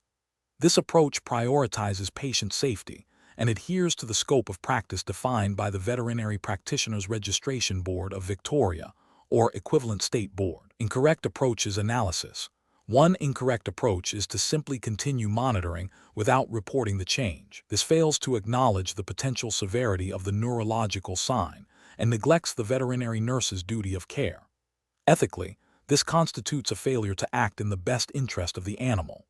This approach prioritizes patient safety and adheres to the scope of practice defined by the Veterinary Practitioners Registration Board of Victoria, or equivalent state board. Incorrect approach is analysis. One incorrect approach is to simply continue monitoring without reporting the change. This fails to acknowledge the potential severity of the neurological sign and neglects the veterinary nurse's duty of care. Ethically, this constitutes a failure to act in the best interest of the animal.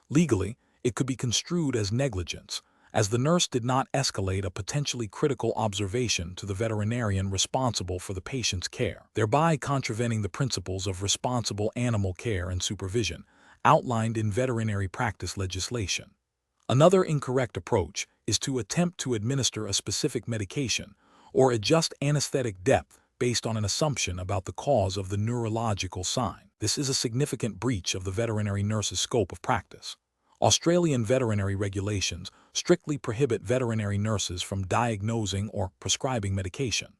Legally, it could be construed as negligence, as the nurse did not escalate a potentially critical observation to the veterinarian responsible for the patient's care, thereby contravening the principles of responsible animal care and supervision outlined in veterinary practice legislation. Another incorrect approach is to attempt to administer a specific medication or adjust anesthetic depth based on an assumption about the cause of the neurological sign. This is a significant breach of the veterinary nurse's scope of practice. Australian veterinary regulations strictly prohibit veterinary nurses from diagnosing or prescribing medication.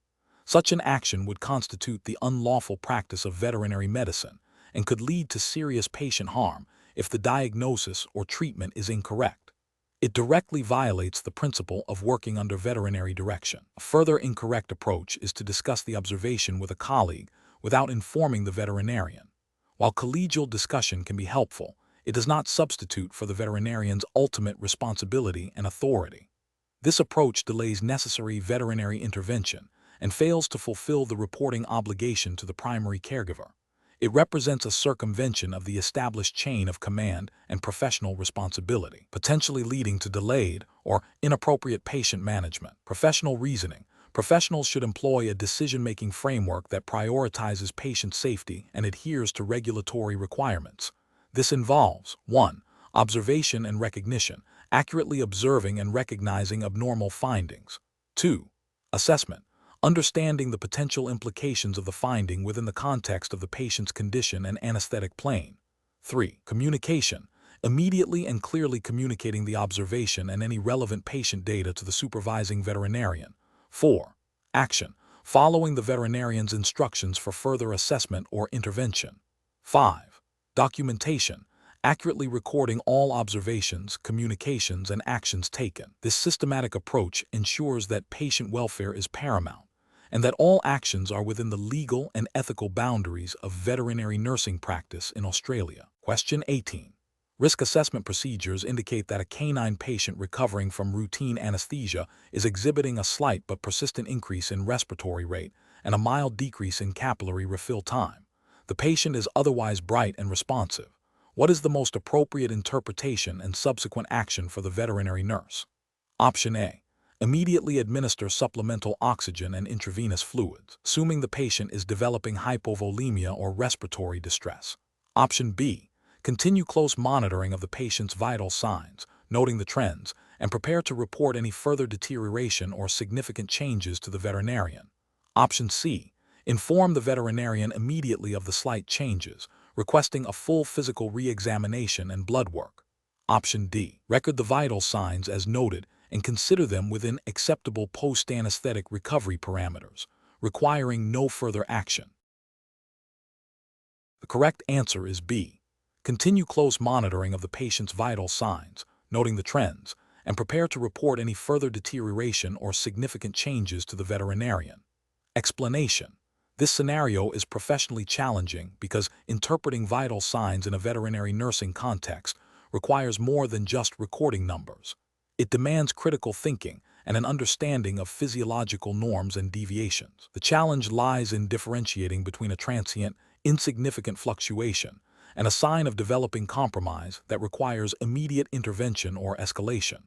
Such an action would constitute the unlawful practice of veterinary medicine and could lead to serious patient harm if the diagnosis or treatment is incorrect. It directly violates the principle of working under veterinary direction. A further incorrect approach is to discuss the observation with a colleague without informing the veterinarian. While collegial discussion can be helpful, it does not substitute for the veterinarian's ultimate responsibility and authority. This approach delays necessary veterinary intervention and fails to fulfill the reporting obligation to the primary caregiver. It represents a circumvention of the established chain of command and professional responsibility, potentially leading to delayed or inappropriate patient management. Professional reasoning. Professionals should employ a decision-making framework that prioritizes patient safety and adheres to regulatory requirements. This involves 1. Observation and recognition, accurately observing and recognizing abnormal findings. 2. Assessment, understanding the potential implications of the finding within the context of the patient's condition and anesthetic plane. 3. Communication, immediately and clearly communicating the observation and any relevant patient data to the supervising veterinarian. 4. Action, following the veterinarian's instructions for further assessment or intervention. 5. Documentation, accurately recording all observations, communications, and actions taken. This systematic approach ensures that patient welfare is paramount and that all actions are within the legal and ethical boundaries of veterinary nursing practice in Australia. Question 18. Risk assessment procedures indicate that a canine patient recovering from routine anesthesia is exhibiting a slight but persistent increase in respiratory rate and a mild decrease in capillary refill time. The patient is otherwise bright and responsive. What is the most appropriate interpretation and subsequent action for the veterinary nurse? Option A. Immediately administer supplemental oxygen and intravenous fluids, assuming the patient is developing hypovolemia or respiratory distress. Option B. Continue close monitoring of the patient's vital signs, noting the trends, and prepare to report any further deterioration or significant changes to the veterinarian. Option C. Inform the veterinarian immediately of the slight changes, requesting a full physical re-examination and blood work. Option D. Record the vital signs as noted and consider them within acceptable post-anesthetic recovery parameters, requiring no further action. The correct answer is B. Continue close monitoring of the patient's vital signs, noting the trends, and prepare to report any further deterioration or significant changes to the veterinarian. Explanation. This scenario is professionally challenging because interpreting vital signs in a veterinary nursing context requires more than just recording numbers. It demands critical thinking and an understanding of physiological norms and deviations. The challenge lies in differentiating between a transient, insignificant fluctuation and a sign of developing compromise that requires immediate intervention or escalation.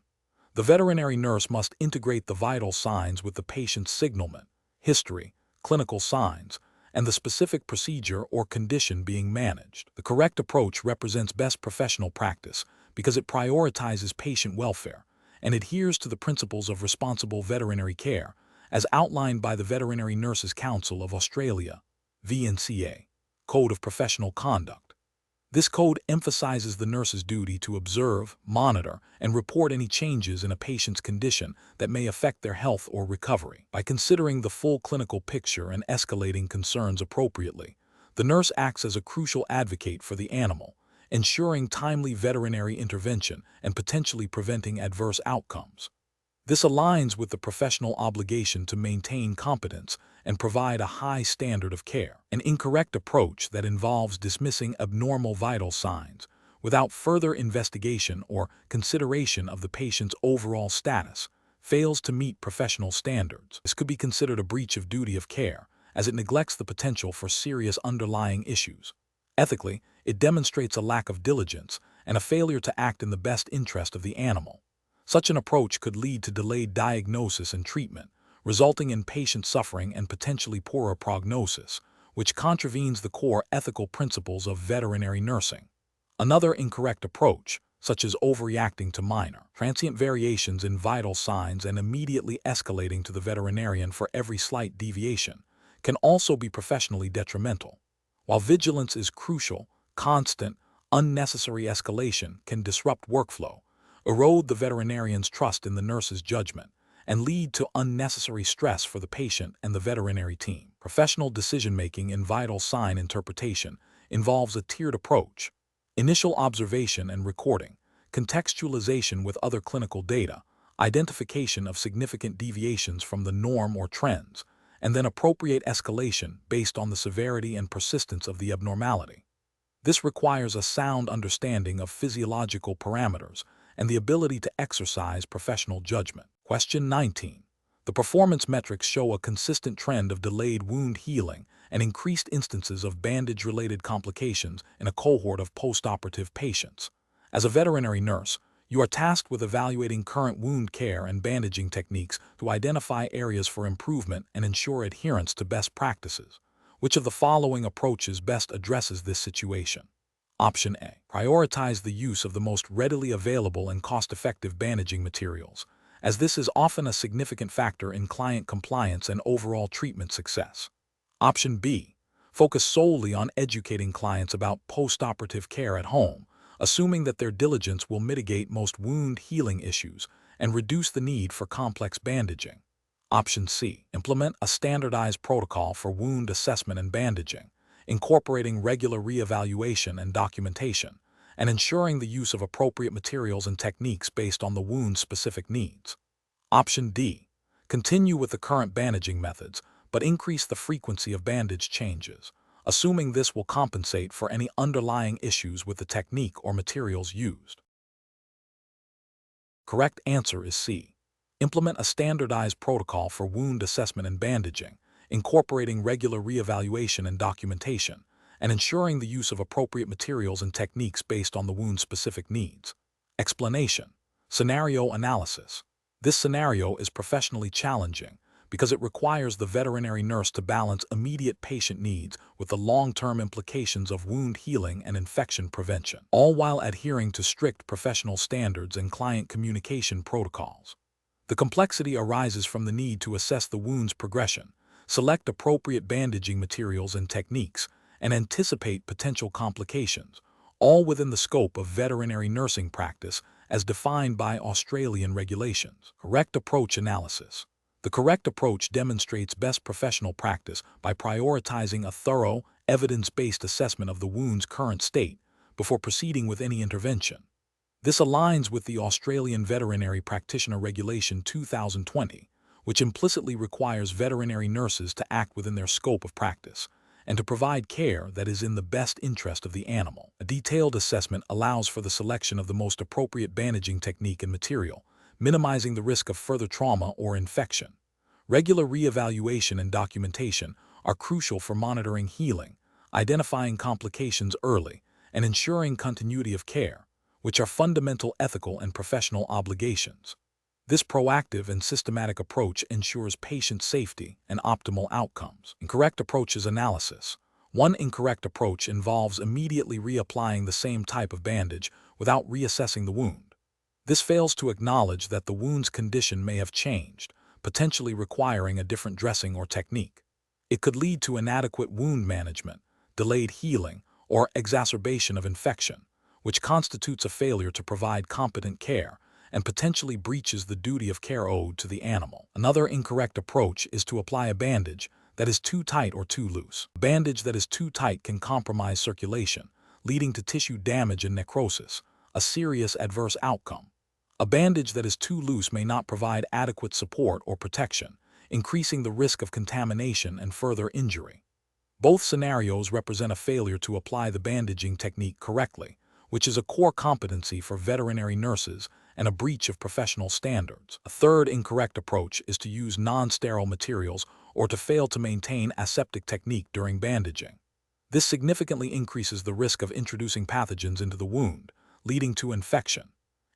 The veterinary nurse must integrate the vital signs with the patient's signalment, history, clinical signs, and the specific procedure or condition being managed. The correct approach represents best professional practice because it prioritizes patient welfare and adheres to the principles of responsible veterinary care as outlined by the Veterinary Nurses Council of Australia, VNCA, Code of Professional Conduct. This code emphasizes the nurse's duty to observe, monitor, and report any changes in a patient's condition that may affect their health or recovery. By considering the full clinical picture and escalating concerns appropriately, the nurse acts as a crucial advocate for the animal, ensuring timely veterinary intervention and potentially preventing adverse outcomes. This aligns with the professional obligation to maintain competence and provide a high standard of care. An incorrect approach that involves dismissing abnormal vital signs without further investigation or consideration of the patient's overall status fails to meet professional standards. This could be considered a breach of duty of care, as it neglects the potential for serious underlying issues. Ethically, it demonstrates a lack of diligence and a failure to act in the best interest of the animal. Such an approach could lead to delayed diagnosis and treatment, resulting in patient suffering and potentially poorer prognosis, which contravenes the core ethical principles of veterinary nursing. Another incorrect approach, such as overreacting to minor, transient variations in vital signs and immediately escalating to the veterinarian for every slight deviation, can also be professionally detrimental. While vigilance is crucial, constant, unnecessary escalation can disrupt workflow, erode the veterinarian's trust in the nurse's judgment, and lead to unnecessary stress for the patient and the veterinary team. Professional decision-making in vital sign interpretation involves a tiered approach: initial observation and recording, contextualization with other clinical data, identification of significant deviations from the norm or trends, and then appropriate escalation based on the severity and persistence of the abnormality. This requires a sound understanding of physiological parameters and the ability to exercise professional judgment. Question 19. The performance metrics show a consistent trend of delayed wound healing and increased instances of bandage-related complications in a cohort of postoperative patients. As a veterinary nurse, you are tasked with evaluating current wound care and bandaging techniques to identify areas for improvement and ensure adherence to best practices. Which of the following approaches best addresses this situation? Option A. Prioritize the use of the most readily available and cost-effective bandaging materials, as this is often a significant factor in client compliance and overall treatment success. Option B. Focus solely on educating clients about postoperative care at home, assuming that their diligence will mitigate most wound healing issues and reduce the need for complex bandaging. Option C. Implement a standardized protocol for wound assessment and bandaging, incorporating regular reevaluation and documentation, and ensuring the use of appropriate materials and techniques based on the wound's specific needs. Option D. Continue with the current bandaging methods, but increase the frequency of bandage changes, assuming this will compensate for any underlying issues with the technique or materials used. Correct answer is C. Implement a standardized protocol for wound assessment and bandaging, incorporating regular reevaluation and documentation, and ensuring the use of appropriate materials and techniques based on the wound's specific needs. Explanation. Scenario analysis. This scenario is professionally challenging because it requires the veterinary nurse to balance immediate patient needs with the long-term implications of wound healing and infection prevention, all while adhering to strict professional standards and client communication protocols. The complexity arises from the need to assess the wound's progression, select appropriate bandaging materials and techniques, and anticipate potential complications, all within the scope of veterinary nursing practice as defined by Australian regulations. Correct approach analysis. The correct approach demonstrates best professional practice by prioritizing a thorough, evidence-based assessment of the wound's current state before proceeding with any intervention. This aligns with the Australian Veterinary Practitioner Regulation 2020, which implicitly requires veterinary nurses to act within their scope of practice and to provide care that is in the best interest of the animal. A detailed assessment allows for the selection of the most appropriate bandaging technique and material, minimizing the risk of further trauma or infection. Regular reevaluation and documentation are crucial for monitoring healing, identifying complications early, and ensuring continuity of care, which are fundamental ethical and professional obligations. This proactive and systematic approach ensures patient safety and optimal outcomes. Incorrect approaches analysis. One incorrect approach involves immediately reapplying the same type of bandage without reassessing the wound. This fails to acknowledge that the wound's condition may have changed, potentially requiring a different dressing or technique. It could lead to inadequate wound management, delayed healing, or exacerbation of infection, which constitutes a failure to provide competent care and potentially breaches the duty of care owed to the animal. Another incorrect approach is to apply a bandage that is too tight or too loose. A bandage that is too tight can compromise circulation, leading to tissue damage and necrosis, a serious adverse outcome. A bandage that is too loose may not provide adequate support or protection, increasing the risk of contamination and further injury. Both scenarios represent a failure to apply the bandaging technique correctly, which is a core competency for veterinary nurses and a breach of professional standards. A third incorrect approach is to use non-sterile materials or to fail to maintain aseptic technique during bandaging. This significantly increases the risk of introducing pathogens into the wound, leading to infection.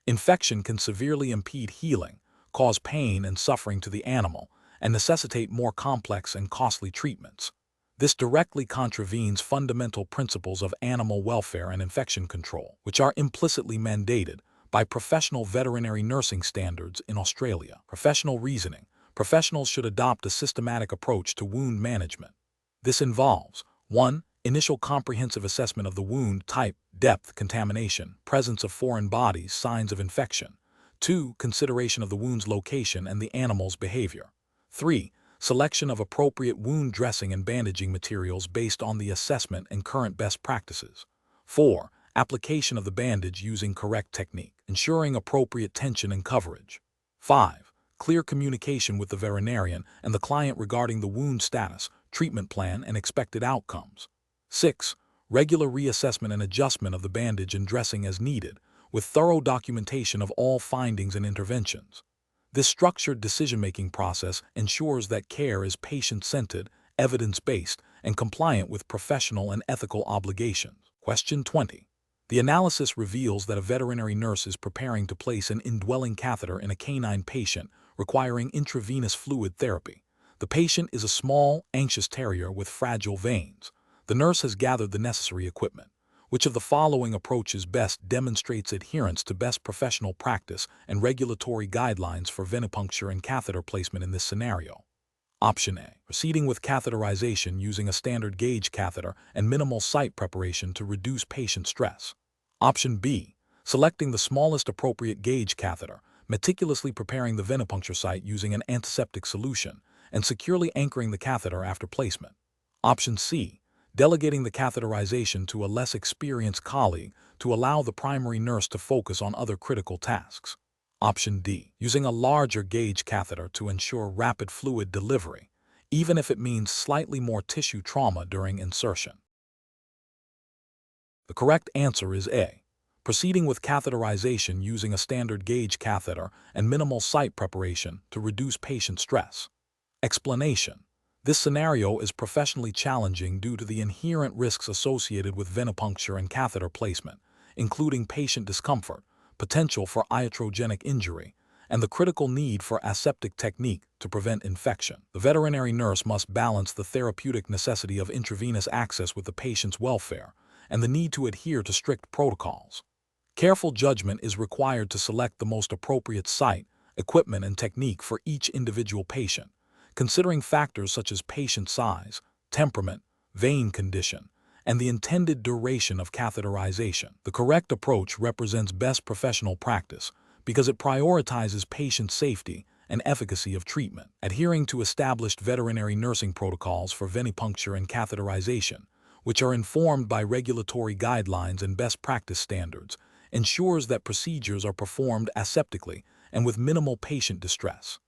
Infection can severely impede healing, cause pain and suffering to the animal, and necessitate more complex and costly treatments. This directly contravenes fundamental principles of animal welfare and infection control, which are implicitly mandated by professional veterinary nursing standards in Australia. Professional reasoning. Professionals should adopt a systematic approach to wound management. This involves 1. Initial comprehensive assessment of the wound type, depth, contamination, presence of foreign bodies, signs of infection. 2. Consideration of the wound's location and the animal's behavior. 3. Selection of appropriate wound dressing and bandaging materials based on the assessment and current best practices. 4. Application of the bandage using correct technique, ensuring appropriate tension and coverage. 5. Clear communication with the veterinarian and the client regarding the wound status, treatment plan, and expected outcomes. 6. Regular reassessment and adjustment of the bandage and dressing as needed, with thorough documentation of all findings and interventions. This structured decision-making process ensures that care is patient-centered, evidence-based, and compliant with professional and ethical obligations. Question 20. The analysis reveals that a veterinary nurse is preparing to place an indwelling catheter in a canine patient requiring intravenous fluid therapy. The patient is a small, anxious terrier with fragile veins. The nurse has gathered the necessary equipment. Which of the following approaches best demonstrates adherence to best professional practice and regulatory guidelines for venipuncture and catheter placement in this scenario? Option A. Proceeding with catheterization using a standard gauge catheter and minimal site preparation to reduce patient stress. Option B. Selecting the smallest appropriate gauge catheter, meticulously preparing the venipuncture site using an antiseptic solution, and securely anchoring the catheter after placement. Option C. Delegating the catheterization to a less experienced colleague to allow the primary nurse to focus on other critical tasks. Option D. Using a larger gauge catheter to ensure rapid fluid delivery, even if it means slightly more tissue trauma during insertion. The correct answer is A. Proceeding with catheterization using a standard gauge catheter and minimal site preparation to reduce patient stress. Explanation. This scenario is professionally challenging due to the inherent risks associated with venipuncture and catheter placement, including patient discomfort, potential for iatrogenic injury, and the critical need for aseptic technique to prevent infection. The veterinary nurse must balance the therapeutic necessity of intravenous access with the patient's welfare and the need to adhere to strict protocols. Careful judgment is required to select the most appropriate site, equipment, and technique for each individual patient, considering factors such as patient size, temperament, vein condition, and the intended duration of catheterization. The correct approach represents best professional practice because it prioritizes patient safety and efficacy of treatment. Adhering to established veterinary nursing protocols for venipuncture and catheterization, which are informed by regulatory guidelines and best practice standards, ensures that procedures are performed aseptically and with minimal patient distress.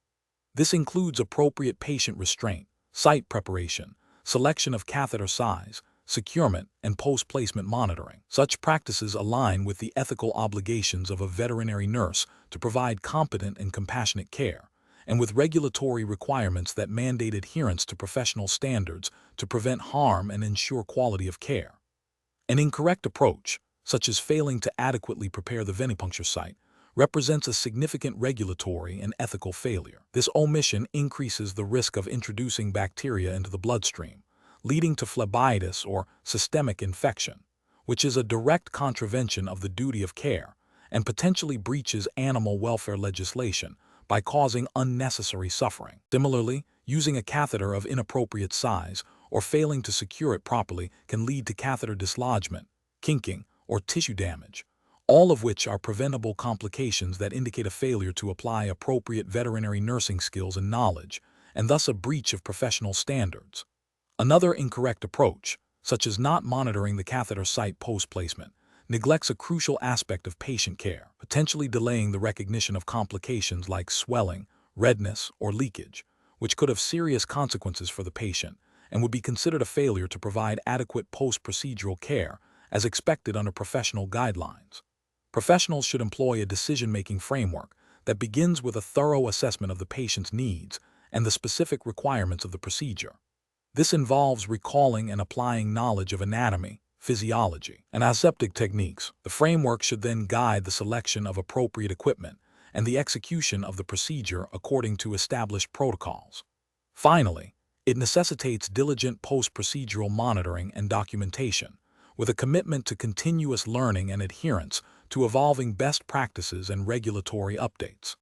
This includes appropriate patient restraint, site preparation, selection of catheter size, securement, and post-placement monitoring. Such practices align with the ethical obligations of a veterinary nurse to provide competent and compassionate care, and with regulatory requirements that mandate adherence to professional standards to prevent harm and ensure quality of care. An incorrect approach, such as failing to adequately prepare the venipuncture site, represents a significant regulatory and ethical failure. This omission increases the risk of introducing bacteria into the bloodstream, leading to phlebitis or systemic infection, which is a direct contravention of the duty of care and potentially breaches animal welfare legislation by causing unnecessary suffering. Similarly, using a catheter of inappropriate size or failing to secure it properly can lead to catheter dislodgement, kinking, or tissue damage, all of which are preventable complications that indicate a failure to apply appropriate veterinary nursing skills and knowledge, and thus a breach of professional standards. Another incorrect approach, such as not monitoring the catheter site post-placement, neglects a crucial aspect of patient care, potentially delaying the recognition of complications like swelling, redness, or leakage, which could have serious consequences for the patient and would be considered a failure to provide adequate post-procedural care as expected under professional guidelines. Professionals should employ a decision-making framework that begins with a thorough assessment of the patient's needs and the specific requirements of the procedure. This involves recalling and applying knowledge of anatomy, physiology, and aseptic techniques. The framework should then guide the selection of appropriate equipment and the execution of the procedure according to established protocols. Finally, it necessitates diligent post-procedural monitoring and documentation, with a commitment to continuous learning and adherence to evolving best practices and regulatory updates.